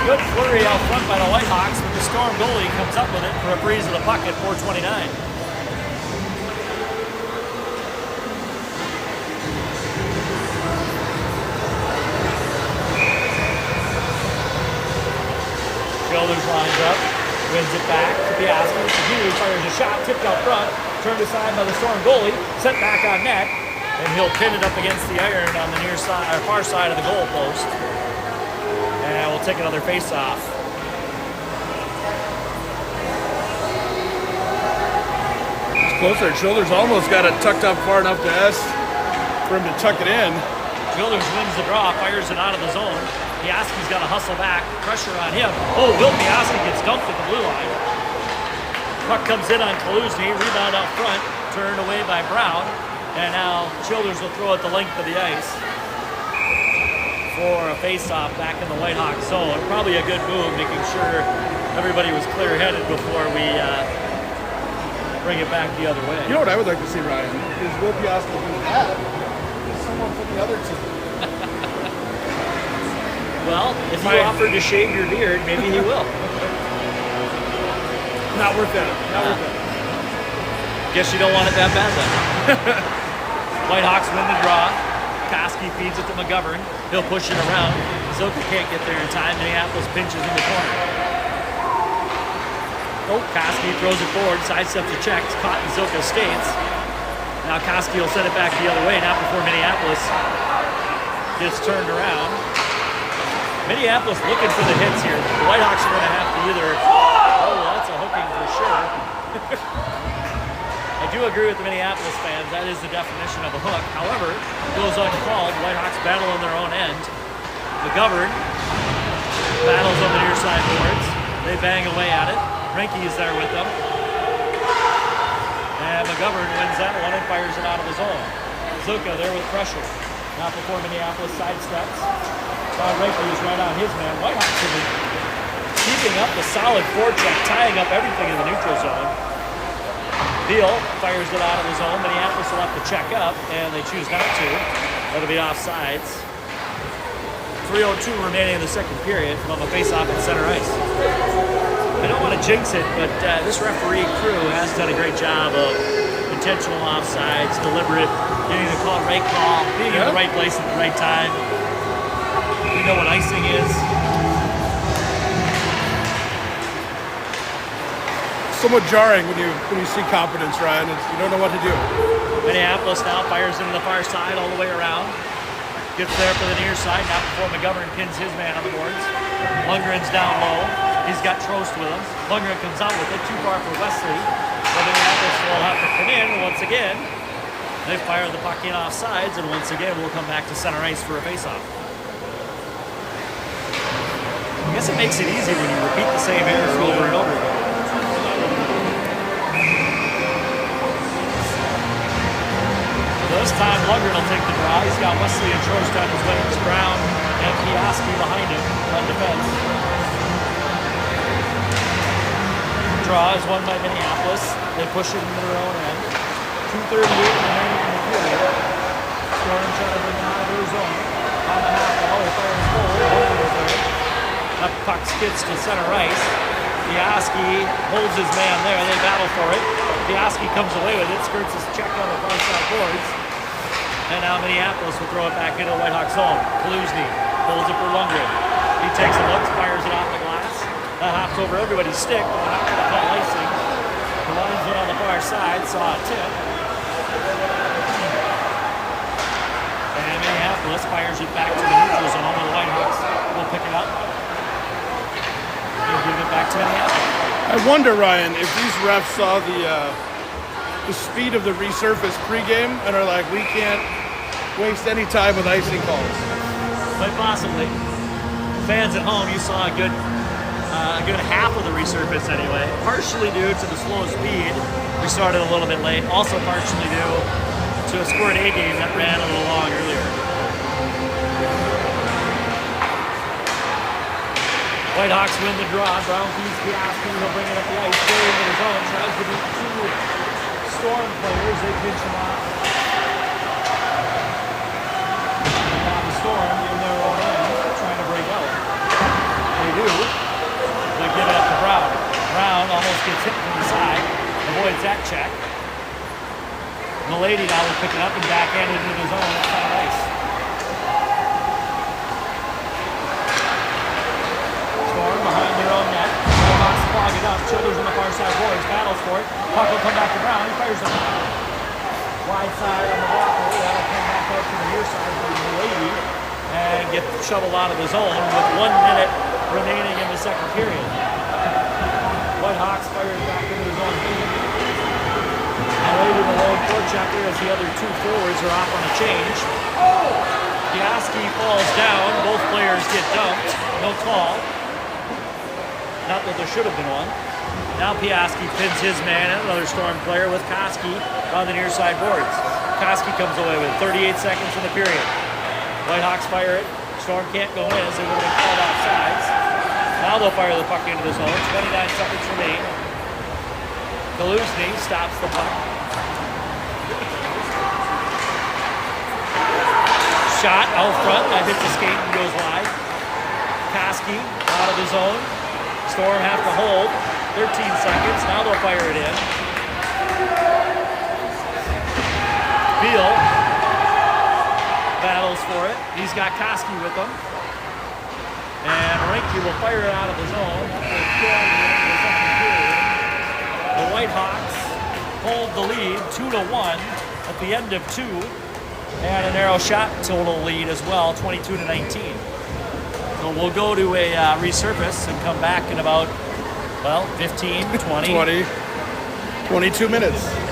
Good flurry out front by the Whitehawks, but the Storm goalie comes up with it for a freeze of the puck at 4:29. Childers lines up, wins it back to Piaski. He fires a shot, tipped out front, turned aside by the Storm goalie, sent back on net, and he'll pin it up against the iron on the near side, or far side of the goal post. And we'll take another face-off. It's closer. Childers almost got it tucked up far enough to ask for him to tuck it in. Childers wins the draw, fires it out of the zone. Piaski's got to hustle back, pressure on him. Oh, Will Piaski gets dumped at the blue line. Puck comes in on Kaluzny, rebound out front, turned away by Brown. And now Childers will throw it the length of the ice for a face-off back in the Whitehawk zone. Probably a good move, making sure everybody was clear-headed before we bring it back the other way. You know what I would like to see, Ryan? Is Will Piaski do that? Is someone from the other team? Well, if you offered to shave your beard, maybe he will. Not worth it. Not worth it. Guess you don't want it that bad then. Whitehawks win the draw. Koski feeds it to McGovern. He'll push it around. Zoka can't get there in time. Minneapolis pinches in the corner. Oh, Koski throws it forward. Sidesteps a check. It's caught in Zoka's skates. Now Koski will send it back the other way. Not before Minneapolis gets turned around. Minneapolis looking for the hits here. The Whitehawks are going to have to either, oh, that's a hooking for sure. I do agree with the Minneapolis fans. That is the definition of a hook. However, it goes uncalled. Whitehawks battle on their own end. McGovern battles on the near side boards. They bang away at it. Rinke is there with them. And McGovern wins that one and fires it out of his own. Zuka there with pressure. Not before Minneapolis sidesteps. Rinke is right on his man. Whitehawks have been keeping up the solid forecheck, tying up everything in the neutral zone. Beal fires it out of his own. Minneapolis will have to check up, and they choose not to. That'll be offsides. 3:02 remaining in the second period from a face-off at center ice. I don't want to jinx it, but this referee crew has done a great job of intentional offsides, deliberate, getting the right call, being in the right place at the right time. We know what icing is. Somewhat jarring when you see competence, Ryan. You don't know what to do. Minneapolis now fires into the far side all the way around. Gets there for the near side, not before McGovern pins his man on the boards. Lundgren's down low. He's got Trost with him. Lundgren comes out with it, too far for Wesley. But Minneapolis will have to come in, and once again, they fire the puck in off sides, and once again, we'll come back to center ice for a faceoff. I guess it makes it easy when you repeat the same errors over and over again. This time, Lundgren will take the draw. He's got Wesley and Trost on his wings. Brown and Piaski behind him on defense. Draw is won by Minneapolis. They push it into their own end. 2:38 remaining in the period. Storm trying to bring it out of their zone. On the half wall, they're firing forward. That puck skids to center ice. Piaski holds his man there. They battle for it. Piaski comes away with it. Skirts his check on the far side boards. And now Minneapolis will throw it back into the Whitehawks zone. Kaluzny holds it for Lundgren. He takes a look, fires it off the glass. That hops over everybody's stick, but we're not going to call icing. The linesman on the far side saw a tip. And Minneapolis fires it back to the neutral zone, and the Whitehawks will pick it up and give it back to Minneapolis. I wonder, Ryan, if these refs saw the speed of the resurface pregame and are like, we can't waste any time with icing calls. Quite possibly. Fans at home, you saw a good half of the resurface anyway. Partially due to the slow speed. We started a little bit late. Also partially due to a scored A game that ran a little long earlier. Whitehawks win the draw. Brown feeds Piaski. He'll bring it up the ice. Going into his own. Tries to beat two Storm players. They pinch him off. And now the Storm in their own end trying to break out. They do. They give it up to Brown. Brown almost gets hit from the side. Avoids that check. Milady now will pick it up and backhand it into his own side ice. Storm behind their own net. Whitehawks clog it up. Childers on the far side boards. Battles for it. Puck will come back to Brown. He fires it. Wide side on the blocker. That'll come back out to the near side for Milady and get shoveled out of the zone with 1 minute remaining in the second period. Whitehawks fires back into his own team. And later the lone forechecker as the other two forwards are off on a change. Piaski falls down. Both players get dumped. No call. Not that there should have been one. Now Piaski pins his man and another Storm player with Koski on the near side boards. Koski comes away with 38 seconds in the period. Whitehawks fire it. Storm can't go in as they would have been called off sides. Now they'll fire the puck into the zone. 29 seconds remain. Kaluzny stops the puck. Shot out front. That hits the skate and goes wide. Koski out of the zone. Storm have to hold. 13 seconds. Now they'll fire it in. Beal battles for it. He's got Koski with him. And Rinke will fire it out of the zone. The Whitehawks hold the lead 2-1 at the end of 2. And a narrow shot total lead as well, 22-19. The So we'll go to a resurface and come back in about, well, 15, 20. 22 minutes.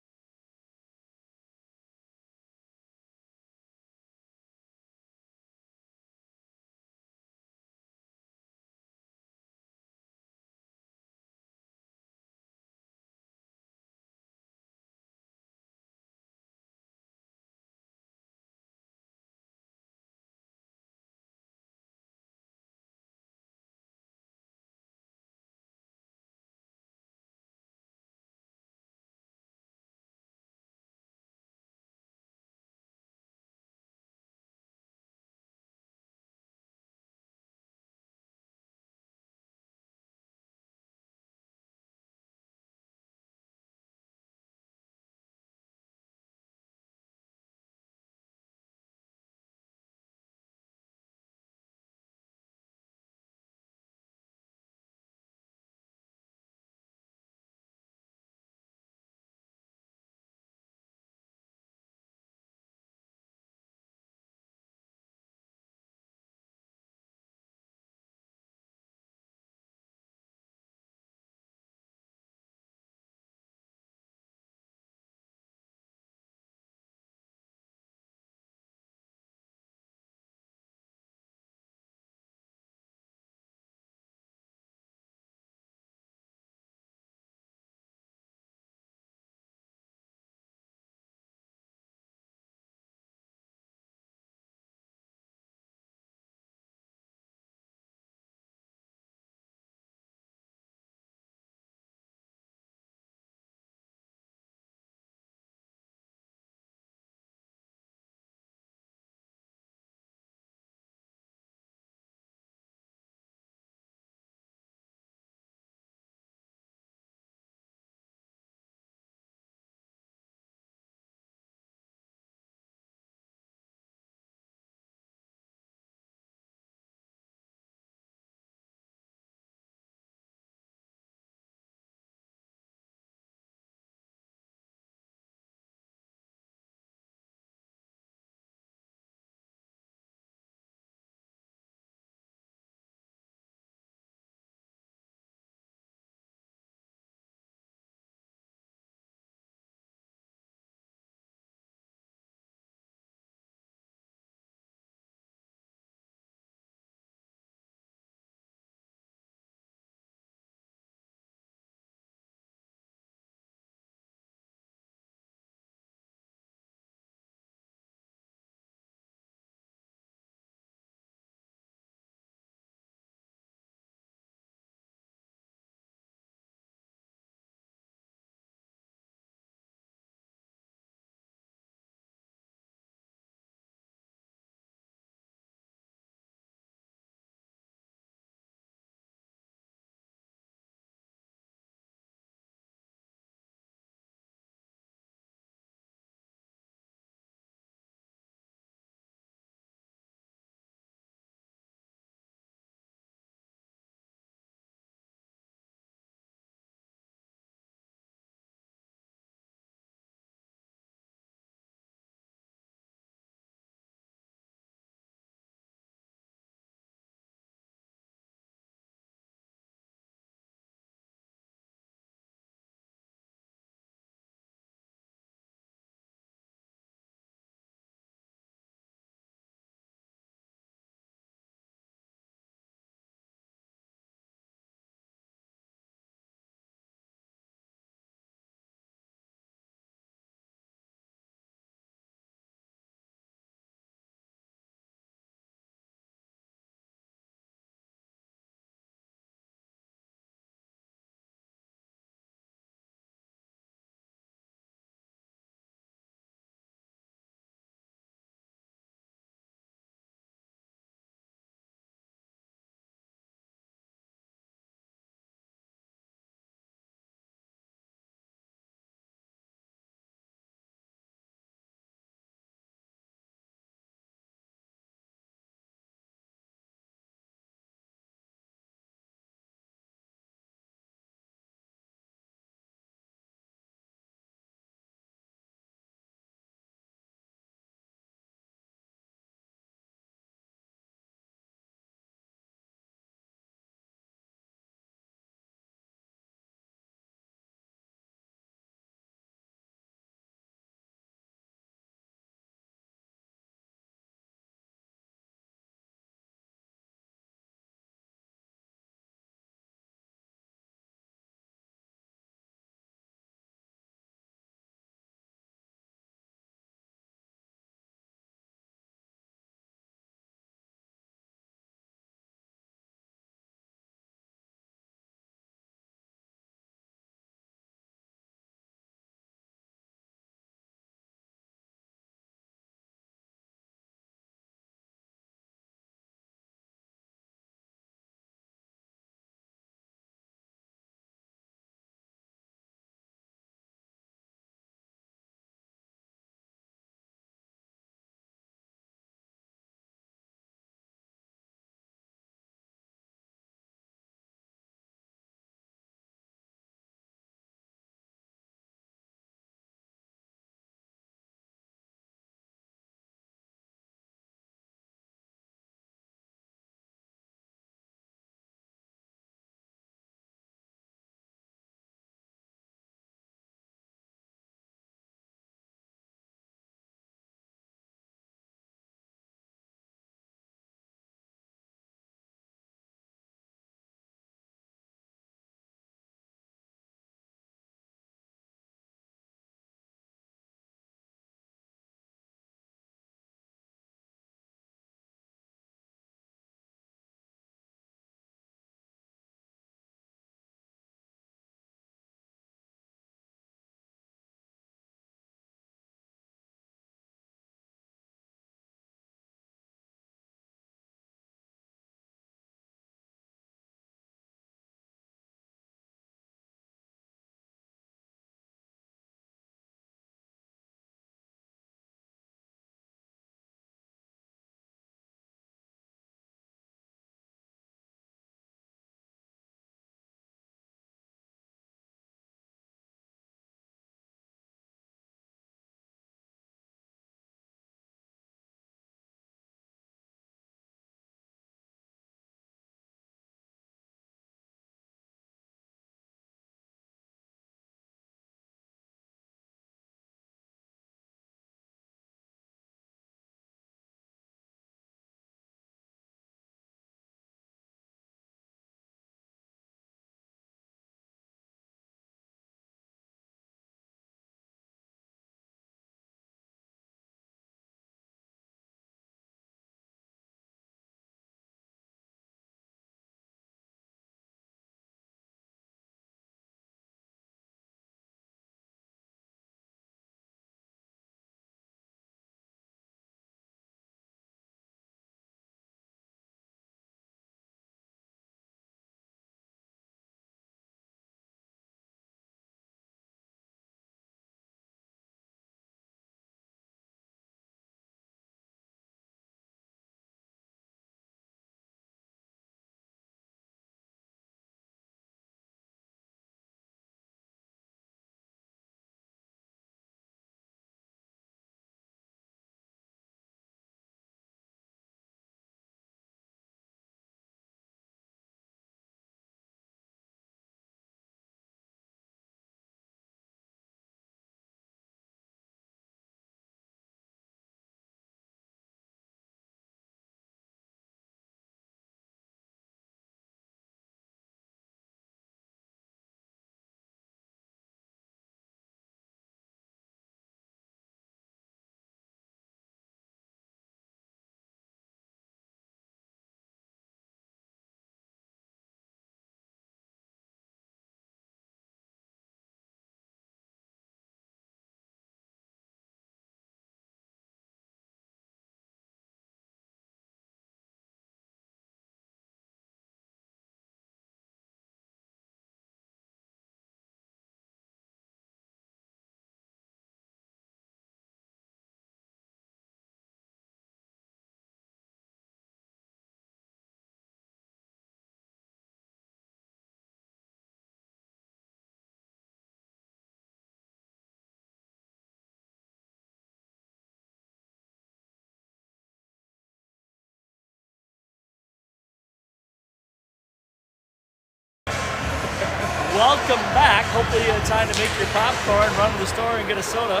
welcome back. Hopefully you had time to make your popcorn, run to the store and get a soda.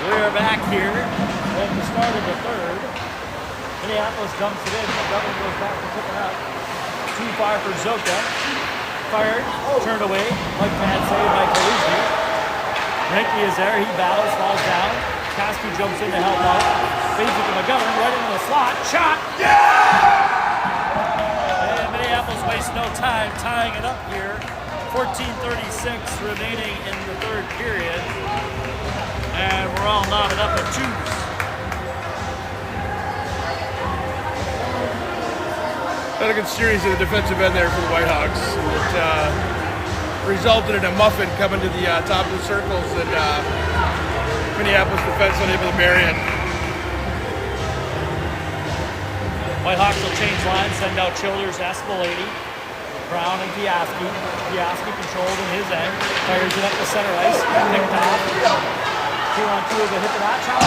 We're back here at the start of the third. Minneapolis dumps it in. Montgomery goes back to pick it up. Too far for Zoka. Fired, turned away. Like Pat saved by Kaluzi. Renke is there. He battles, falls down. Koski jumps in to help out. Fades it to Montgomery, right into the slot. Shot! And Minneapolis wastes no time tying it up here. 14:36 remaining in the third period. And we're all knotted up at twos. Had a good series of the defensive end there for the Whitehawks. It resulted in a muffin coming to the top of the circles, and Minneapolis defense unable to bury it. Whitehawks will change lines, send out Childers, Espalady, Brown, and Piaski. Piaski controlled in his end, fires it up the center ice, picked off. 2-on-2 with a hit to that shot.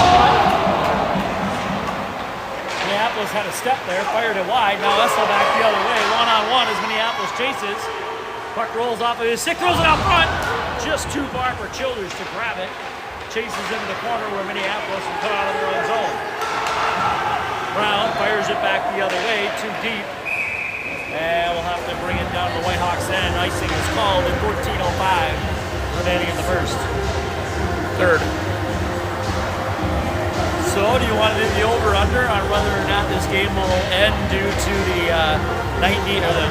Minneapolis had a step there, fired it wide. Now Essel back the other way. One-on-one as Minneapolis chases. Puck rolls off of his stick, throws it out front. Just too far for Childers to grab it. Chases into the corner where Minneapolis will cut out of their own zone. Brown fires it back the other way, too deep. And we'll have to bring it down to the Whitehawks end. Icing is called at 14:05 remaining in the first. Third. So, do you want to do the over/under on whether or not this game will end due to the 90-minute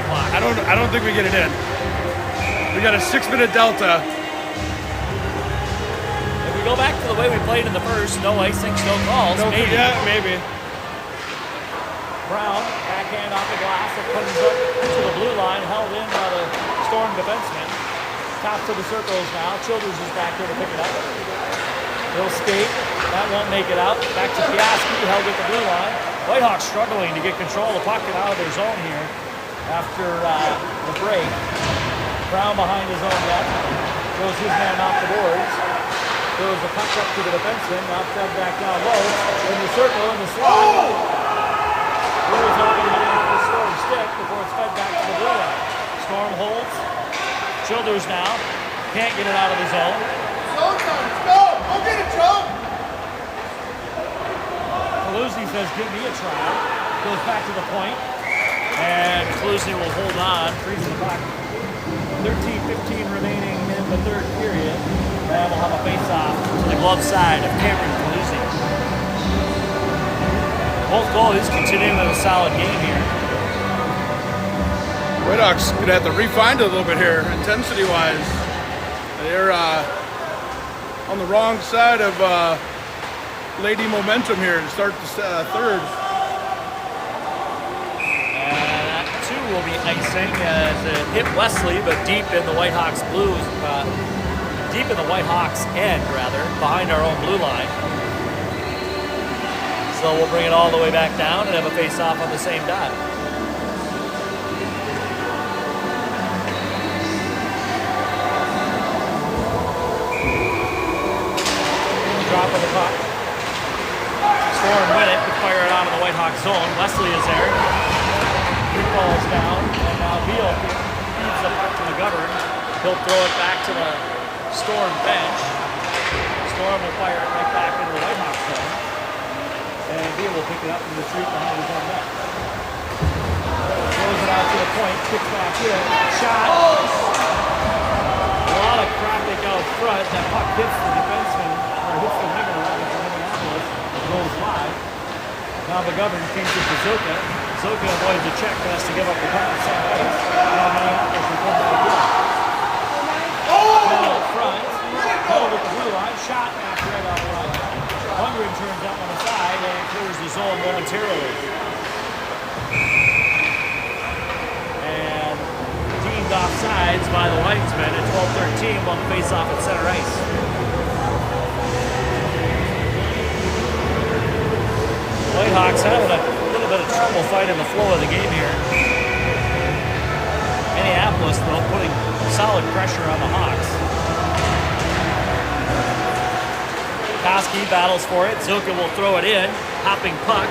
clock? I don't think we get it in. We got a 6-minute delta. If we go back to the way we played in the first, no icings, no calls. No, maybe. yeah, maybe. Brown, backhand off the glass, and comes up to the blue line, held in by the Storm defenseman. Top to the circles now. Childers is back here to pick it up. He'll skate. That won't make it out. Back to Piaski, held at the blue line. Whitehawks struggling to get control of the puck and out of their zone here after the break. Brown behind his own net. Throws his man off the boards. Throws the puck up to the defenseman. Now fed back down low. In the circle, in the slot. Rolls up and hitting the Storm stick before it's fed back to the blue line. Storm holds. Childers now. Can't get it out of the zone. Zone time, let's go! Go get it, Joe! Kaluzi says, give me a try. Goes back to the point. And Kaluzi will hold on. Freezes the puck. 13:15 remaining in the third period. And we'll have a face-off to the glove side of Cameron Kaluzi. Both goalies continuing with a solid game here. Whitehawks gonna have to refine it a little bit here, intensity-wise. They're on the wrong side of Lady momentum here to start the third. And that too will be icing as it hit Wesley, but deep in the Whitehawks blues, deep in the Whitehawks end rather, behind our own blue line. So we'll bring it all the way back down and have a face-off on the same dot. Drop of the puck. Storm win it, but fire it out of the Whitehawks zone. Wesley is there. He falls down, and now Beal feeds the puck to McGovern. He'll throw it back to the Storm bench. Storm will fire it right back into the Whitehawks zone. And Beal will pick it up and retreat behind his own net. Throws it out to the point, kicks back in. Shot! A lot of traffic out front. That puck hits the defenseman. Hits the winger line for Minneapolis, goes wide. Now McGovern changes to Zoka. Zoka avoids the check, but has to give up the puck to center ice. Now Minneapolis will come back in. Ball up front, held at the blue line, shot back right out front. Lundgren turns that one aside and clears the zone momentarily. And deemed offsides by the linesman at 12:13 while the face-off at center ice. Whitehawks having a little bit of trouble fighting the flow of the game here. Minneapolis, though, putting solid pressure on the Hawks. Koski battles for it. Zoka will throw it in. Hopping puck.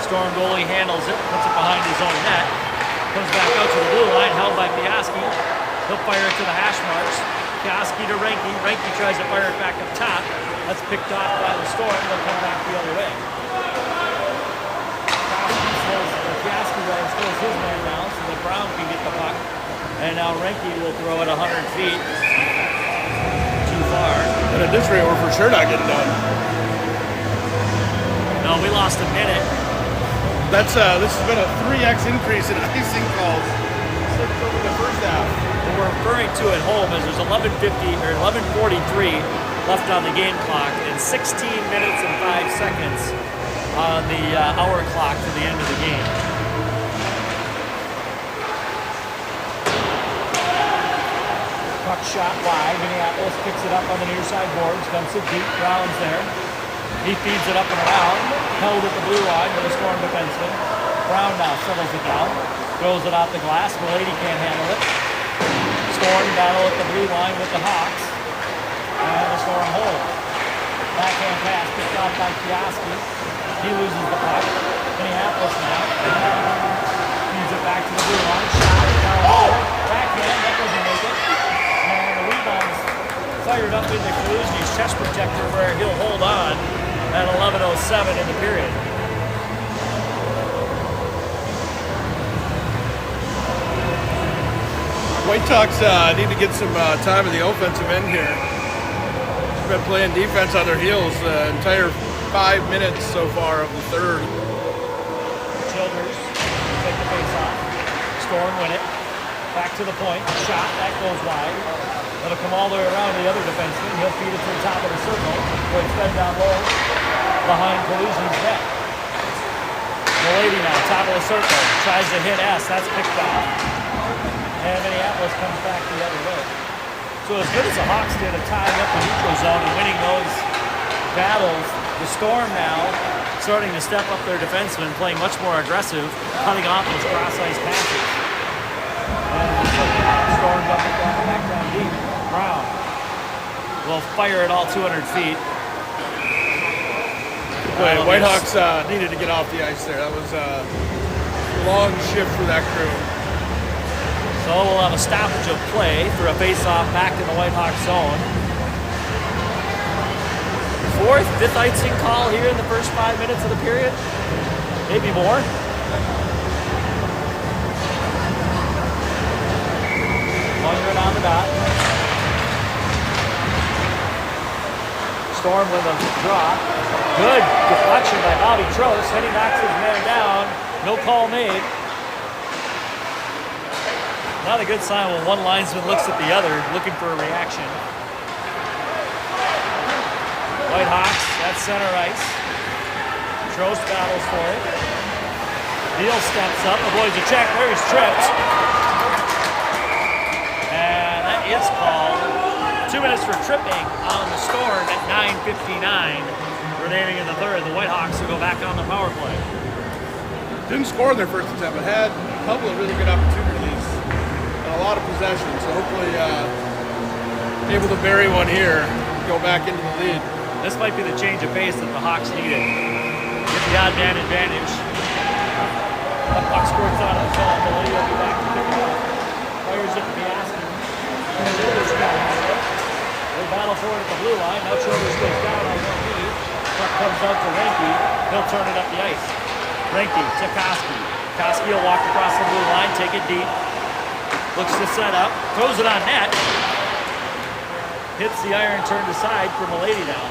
Storm goalie handles it, puts it behind his own net. Comes back out to the blue line, held by Piaski. He'll fire it to the hash marks. Piaski to Reinke. Reinke tries to fire it back up top. That's picked off by the Storm. They'll come back the other way. Piaski slows his man down so that Brown can get the puck. And now Reinke will throw it 100 feet. Too far. And at this rate, we're for sure not getting done. No, we lost a minute. This has been a 3x increase in icing calls since over the first half. What we're referring to at home is there's 11:43 left on the game clock and 16 minutes and 5 seconds on the hour clock to the end of the game. Puck shot wide. Minneapolis picks it up on the near side boards, dumps it deep. Brown's there. He feeds it up and around. Held at the blue line with a Storm defenseman. Brown now settles it down. Throws it out the glass. Milady can't handle it. Storm battle at the blue line with the Hawks. And the Storm hold. Backhand pass picked off by Piaski. He loses the puck. Minneapolis now. Feeds it back to the blue line. Shot. Down low. Backhand. That doesn't make it. And the rebound's fired up into Kaluzny's chest protector where he'll hold on at 11:07 in the period. Whitehawks need to get some time in the offensive end here. They've been playing defense on their heels the entire 5 minutes so far of the third. Childers take the face off. Storm win it. Back to the point. Shot. That goes wide. It'll come all the way around the other defenseman. He'll feed it to the top of the circle. Where it's fed down low behind Kaluzny's net. Milady now, top of the circle. Tries to hit S. That's picked off. And Minneapolis comes back the other way. So as good as the Hawks did of tying up the neutral zone and winning those battles, the Storm now starting to step up their defensemen, playing much more aggressive, cutting off those cross-ice passes. And Storm's up and down, back down deep. Brown will fire it all 200 feet. Wait, Whitehawks needed to get off the ice there. That was a long shift for that crew. So we'll have a stoppage of play for a face-off back in the Whitehawks zone. Fourth, fifth icing call here in the first 5 minutes of the period. Maybe more. 100 on the dot. Storm with a drop. Good deflection by Bobby Trost. Then he knocks his man down. No call made. Not a good sign when one linesman looks at the other, looking for a reaction. Whitehawks, that's center ice. Trost battles for it. Neal steps up, avoids a check. There he's tripped. And that is called 2 minutes for tripping on the Storm at 9:59 remaining in the third. The Whitehawks will go back on the power play. Didn't score in their first attempt, but had a couple of really good opportunities and a lot of possession. So hopefully able to bury one here, go back into the lead. This might be the change of pace that the Hawks needed. Get the odd man advantage. The puck squirts out of the zone. The lead will be back to pick it up. Fires it to Piaski. They battle for it at the blue line. Now Childers goes down on one knee. Puck comes out to Reinke. He'll turn it up the ice. Reinke to Koski. Koski will walk across the blue line, take it deep. Looks to set up. Throws it on net. Hits the iron turned aside for Milady now.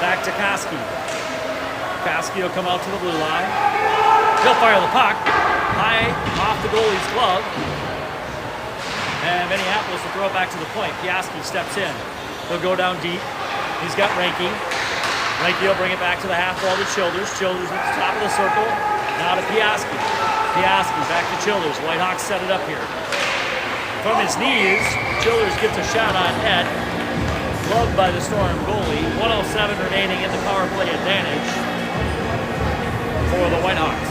Back to Koski. Koski will come out to the blue line. He'll fire the puck. High off the goalie's glove. And Minneapolis will throw it back to the point. Piaski steps in. He'll go down deep. He's got Reinke. Reinke will bring it back to the half wall to Childers. Childers at the top of the circle. Now to Piaski. Piaski back to Childers. Whitehawks set it up here. From his knees, Childers gets a shot on net. Gloved by the Storm goalie. 1:07 remaining in the power play advantage for the Whitehawks.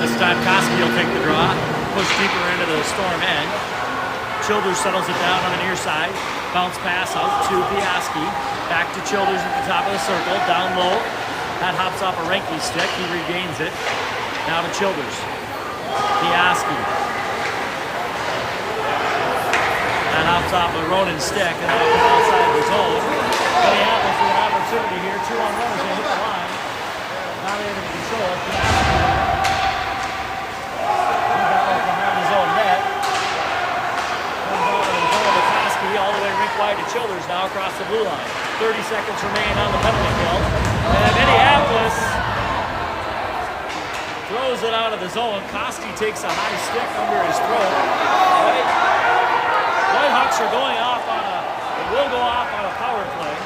This time Koski will take the draw. Push deeper into the Storm end. Childers settles it down on the near side. Bounce pass out to Piaski. Back to Childers at the top of the circle. Down low. That hops off a Ranky stick. He regains it. Now to Childers. Piaski. That hops off a Ronan stick and that comes outside the zone. Minneapolis with an opportunity here. 2-on-1 as they hit the line. Not able to control it. Piaski. He got right behind his own net. Comes over to the zone of Piaski all the way rink wide to Childers now across the blue line. 30 seconds remain on the penalty kill. And Minneapolis throws it out of the zone. Koski takes a high stick under his throat. Whitehawks are going off on will go off on a power play.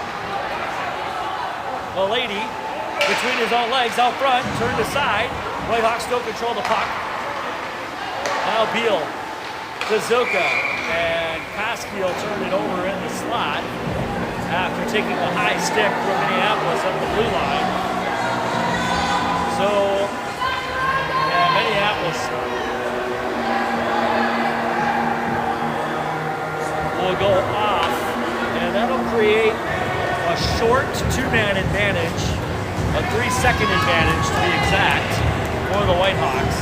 Milady between his own legs out front, turned aside. Whitehawks still control the puck. Now Beal, Kazuka, and Koski will turn it over in the slot after taking a high stick from Minneapolis up the blue line. So, yeah, Minneapolis will go off, and that'll create a short two-man advantage, a 3-second advantage to be exact, for the Whitehawks.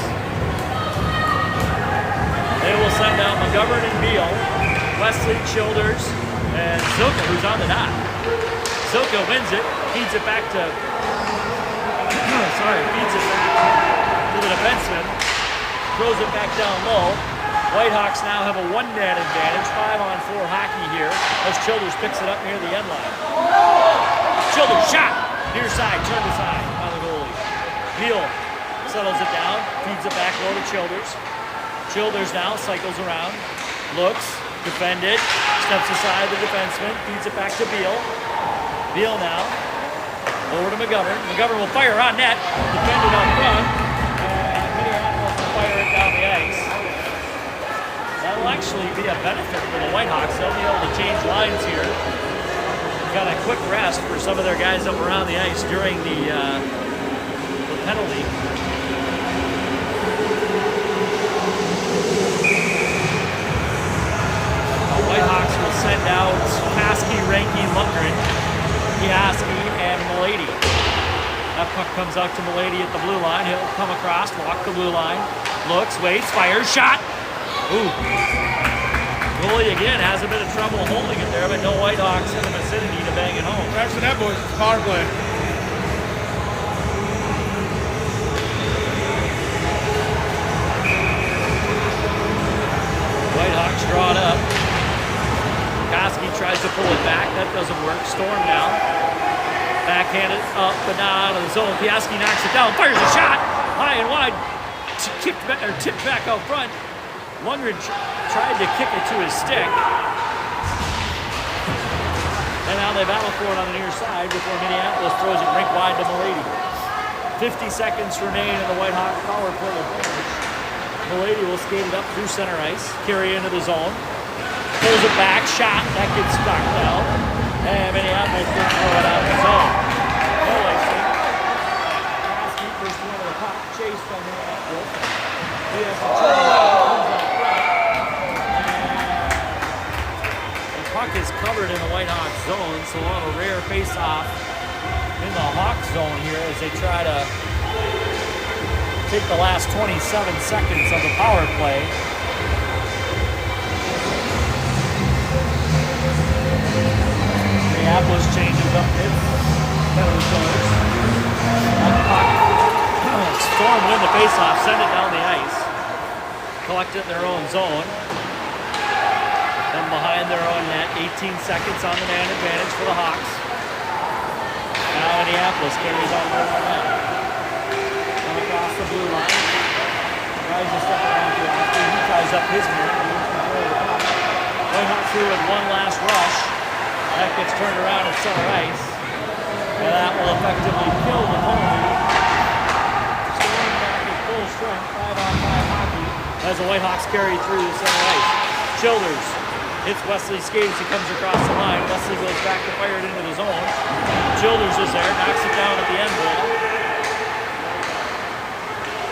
They will send out McGovern and Beal, Wesley, Childers, and Zilka, who's on the dot. Zilka wins it, feeds it back to, feeds it back to the defenseman, throws it back down low. Whitehawks now have a one-man advantage, 5-on-4 hockey here, as Childers picks it up near the end line. Childers shot, near side, turned aside by the goalie. Beal settles it down, feeds it back low to Childers. Childers now cycles around, looks, defended, steps aside the defenseman, feeds it back to Beal. Beal now, over to McGovern. McGovern will fire on net, defended up front, and Minneapolis will fire it down the ice. That'll actually be a benefit for the Whitehawks. They'll be able to change lines here. Got a quick rest for some of their guys up around the ice during the penalty. Whitehawks will send out Koski, Ranky, Lundgren, Piaski, and Milady. That puck comes out to Milady at the blue line. He'll come across, walk the blue line, looks, waits, fires, shot. Ooh. Goalie again has a bit of trouble holding it there, but no Whitehawks in the vicinity to bang it home. Back to that, boys. It's power play. Whitehawks draw it up. Koski tries to pull it back. That doesn't work. Storm now. Backhanded up, but not out of the zone. Piaski knocks it down. Fires a shot. High and wide. Tipped back out front. Lundgren tried to kick it to his stick. And now they battle for it on the near side before Minneapolis throws it rink wide to Milady. 50 seconds remain in the Whitehawk power play advantage. Milady will skate it up through center ice, carry into the zone. Pulls it back, shot, that gets knocked out. And Minneapolis will throw it out of the zone. No icing. Koski first one of the puck, chased by Minneapolis. He has to turn it out, comes up front. And the puck is covered in the Whitehawk zone, so we'll have a rare face-off in the Hawk zone here as they try to take the last 27 seconds of the power play. Minneapolis changes up its penalty killers. Storm win the faceoff, send it down the ice. Collect it in their own zone. Then behind their own net, 18 seconds on the man advantage for the Hawks. Now Minneapolis carries on their own net. Come across the blue line. Tries to step around to after he ties up his man. Whitehawks through with one last rush. That gets turned around at center ice. And that will effectively kill the penalty. Storm back at full strength, 5-on-5 hockey, as the Whitehawks carry through the center ice. Childers hits Wesley's skate as he comes across the line. Wesley goes back to fire it into the zone. Childers is there, knocks it down at the end wall.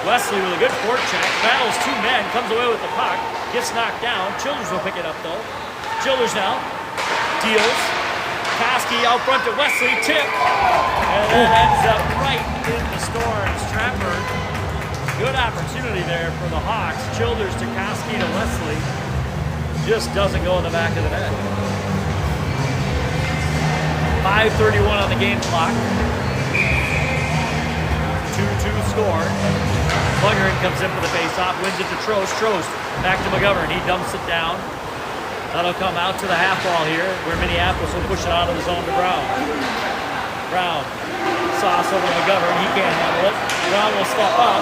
Wesley with a good fork check, battles two men, comes away with the puck, gets knocked down. Childers will pick it up though. Childers now deals. Koski out front to Wesley, tip, and then ends up right in the Storm's trapper. Good opportunity there for the Hawks. Childers to Koski to Wesley. Just doesn't go in the back of the net. 5:31 on the game clock. 2-2 score. Lundgren comes in for the face-off, wins it to Trost. Trost back to McGovern. He dumps it down. That'll come out to the half wall here, where Minneapolis will push it out of the zone to Brown. Brown, sauce over McGovern. He can't handle it. Brown will step up,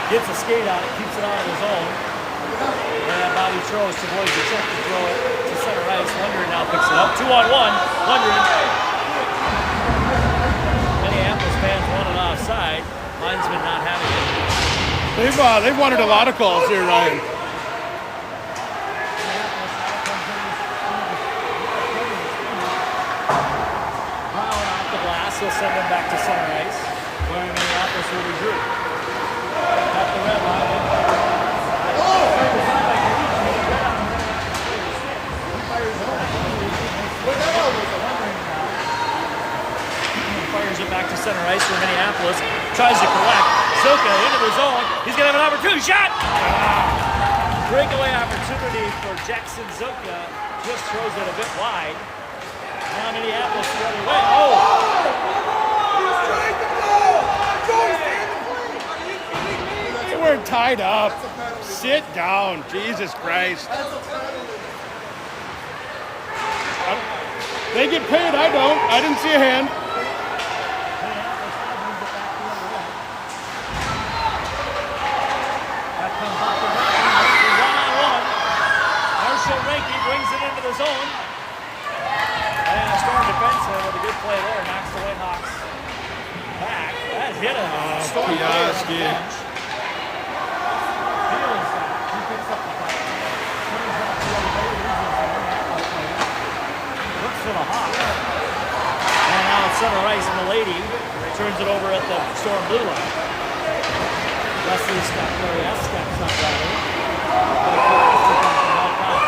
gets a skate on it, keeps it out of the zone. And Bobby Trost avoids the check to throw it to center ice. Lundgren now picks it up. 2-on-1. Lundgren. Minneapolis fans want it offside. Linesman not having it. They've wanted a lot of calls here, Ryan. He'll send them back to center ice, where Minneapolis will regroup. At the red line. Fires it back to center ice where Minneapolis tries to collect. Zoka into the zone. He's going to have an opportunity. Shot! Breakaway opportunity for Jackson Zoka. Just throws it a bit wide. Now Minneapolis the other way. They weren't tied up. Sit down. Jesus Christ. They get paid. I don't. I didn't see a hand. That comes off the one-on-one. Marshall Ranky brings it into the zone. And a Storm defenseman with a good play there knocks the Whitehawks back. That hit a Storm player on the bench. He picks up the puck. Turns out the other way, looks for the Hawks. And now at center ice, Milady turns it over at the Storm blue line. Wesley steps up rather.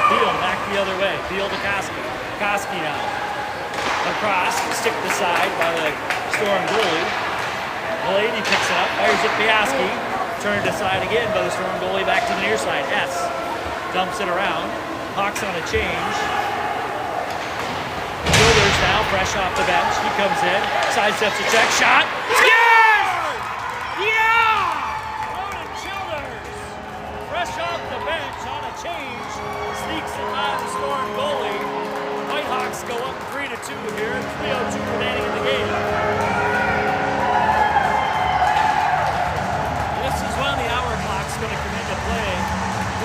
Field back the other way. Field to Koski. Koski now. Across, stick to side by the Storm goalie. Milady picks it up, fires it Piaski. Turned aside again by the Storm goalie back to the near side. S dumps it around. Hawks on a change. Childers now fresh off the bench. He comes in, sidesteps a check, shot. Yes! Yeah! Ronan Childers, fresh off the bench on a change, sneaks it by the Storm goalie. Whitehawks go up 3-2 here, 3:02 remaining in the game. This is when the hour clock's going to come into play.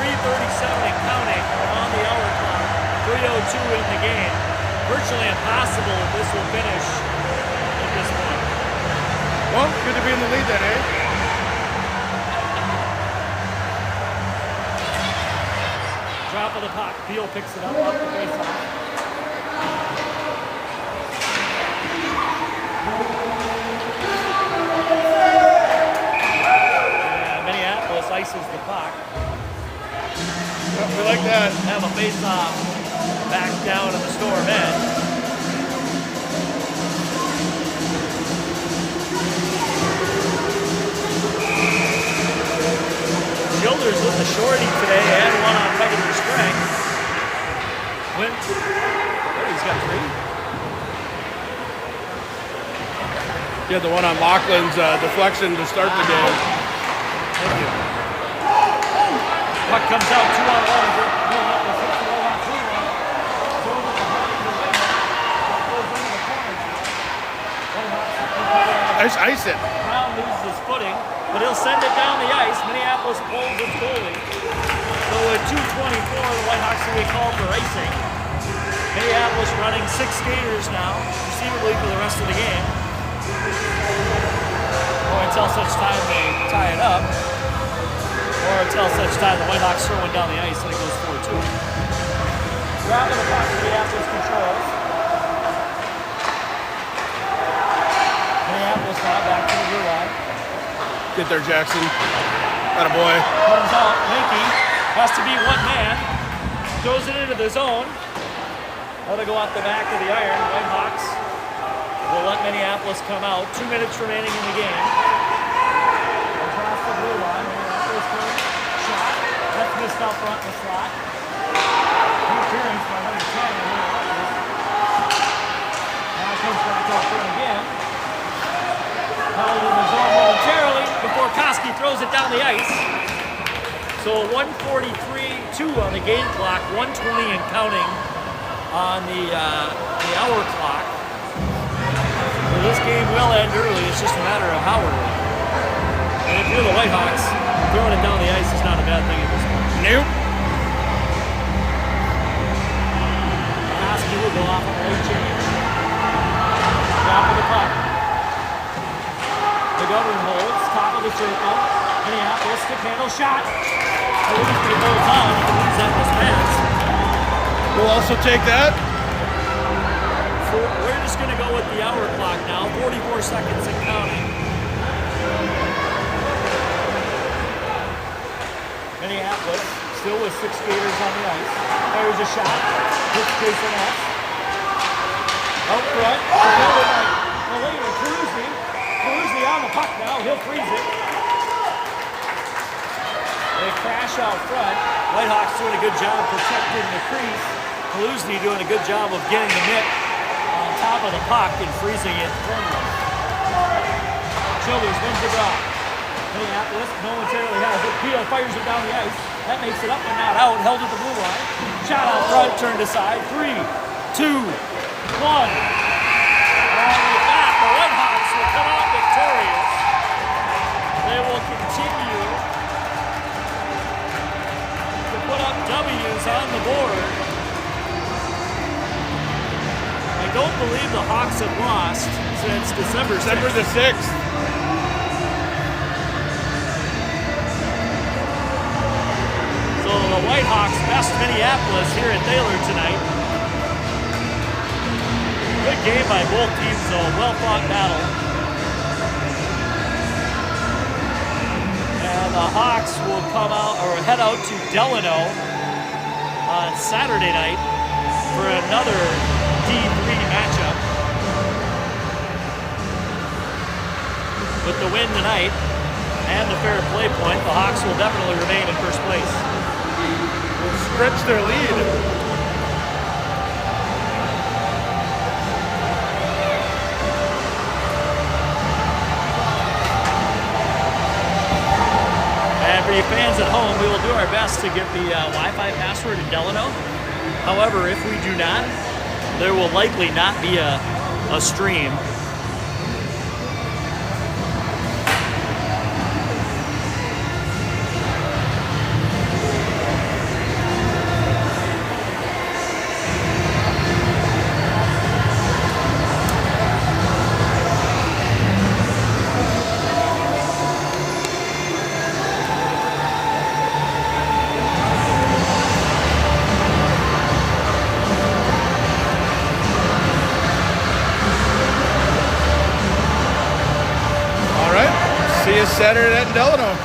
3:37 and counting on the hour clock. 3:02 in the game. Virtually impossible if this will finish at this point. Well, good to be in the lead then, eh? Drop of the puck. Beal picks it up off the faceoff. Minneapolis ices the puck. Yep, we like that. Have a face-off back down to the Storm end. Childers with the shorty today and one on regular strength. He's got 3. He had the one on Laughlin's deflection to start the game. Thank you. Puck comes out 2-on-1. Ice it. Brown loses his footing, but he'll send it down the ice. Minneapolis pulls its goalie. So at 2:24, the Whitehawks will be called for icing. Minneapolis running 6 skaters now, conceivably for the rest of the game. Or until such time they tie it up. Or until such time the Whitehawks throw one down the ice and it goes 4-2. Drop of the puck, Minneapolis controls. Minneapolis now back to the blue line. Get there, Jackson. Atta boy. Comes out, Linky has to be one man. Throws it into the zone. Let it go off the back of the iron. Whitehawks will let Minneapolis come out. 2 minutes remaining in the game. Across the blue line. Minneapolis goes shot. That's missed out front in the slot. Good clearance by number 10. Now comes back out front again. Held in the zone momentarily before Koski throws it down the ice. So 1:43-2 on the game clock, 1:20 and counting on the hour clock. So this game will end early. It's just a matter of how early. And if you're the Whitehawks, throwing it down the ice is not a bad thing at this point. Nope. Koski will go off on the late change. Top of the puck. The governor holds, top of the circle. Minneapolis, stick handle shot. He holds on, he believes that was pass. We'll also take that. So we're just going to go with the hour clock now, 44 seconds and counting. Minneapolis, still with 6 skaters on the ice. Fires a shot, hits Jason S. Out front, Carusi on the puck now, he'll freeze it. They crash out front. Whitehawks doing a good job protecting the crease. Kaluzny doing a good job of getting the mitt on top of the puck and freezing it firmly. Childers wins the draw. Minneapolis momentarily has it. Peel fires it down the ice. That makes it up and not out. Held at the blue line. Shot out front, turned aside. 3, 2, 1. And with that, the Whitehawks will come out victorious. They will continue to put up W's on the board. I don't believe the Hawks have lost since December the 6th. So the Whitehawks best Minneapolis here at Thaler tonight. Good game by both teams, though. Well-fought battle. And the Hawks will come out or head out to Delano on Saturday night for another D3 matchup. With the win tonight and the fair play point, the Hawks will definitely remain in first place. Stretch their lead. And for you fans at home, we will do our best to get the Wi-Fi password in Delano. However, if we do not, there will likely not be a stream. See you Saturday at Delano.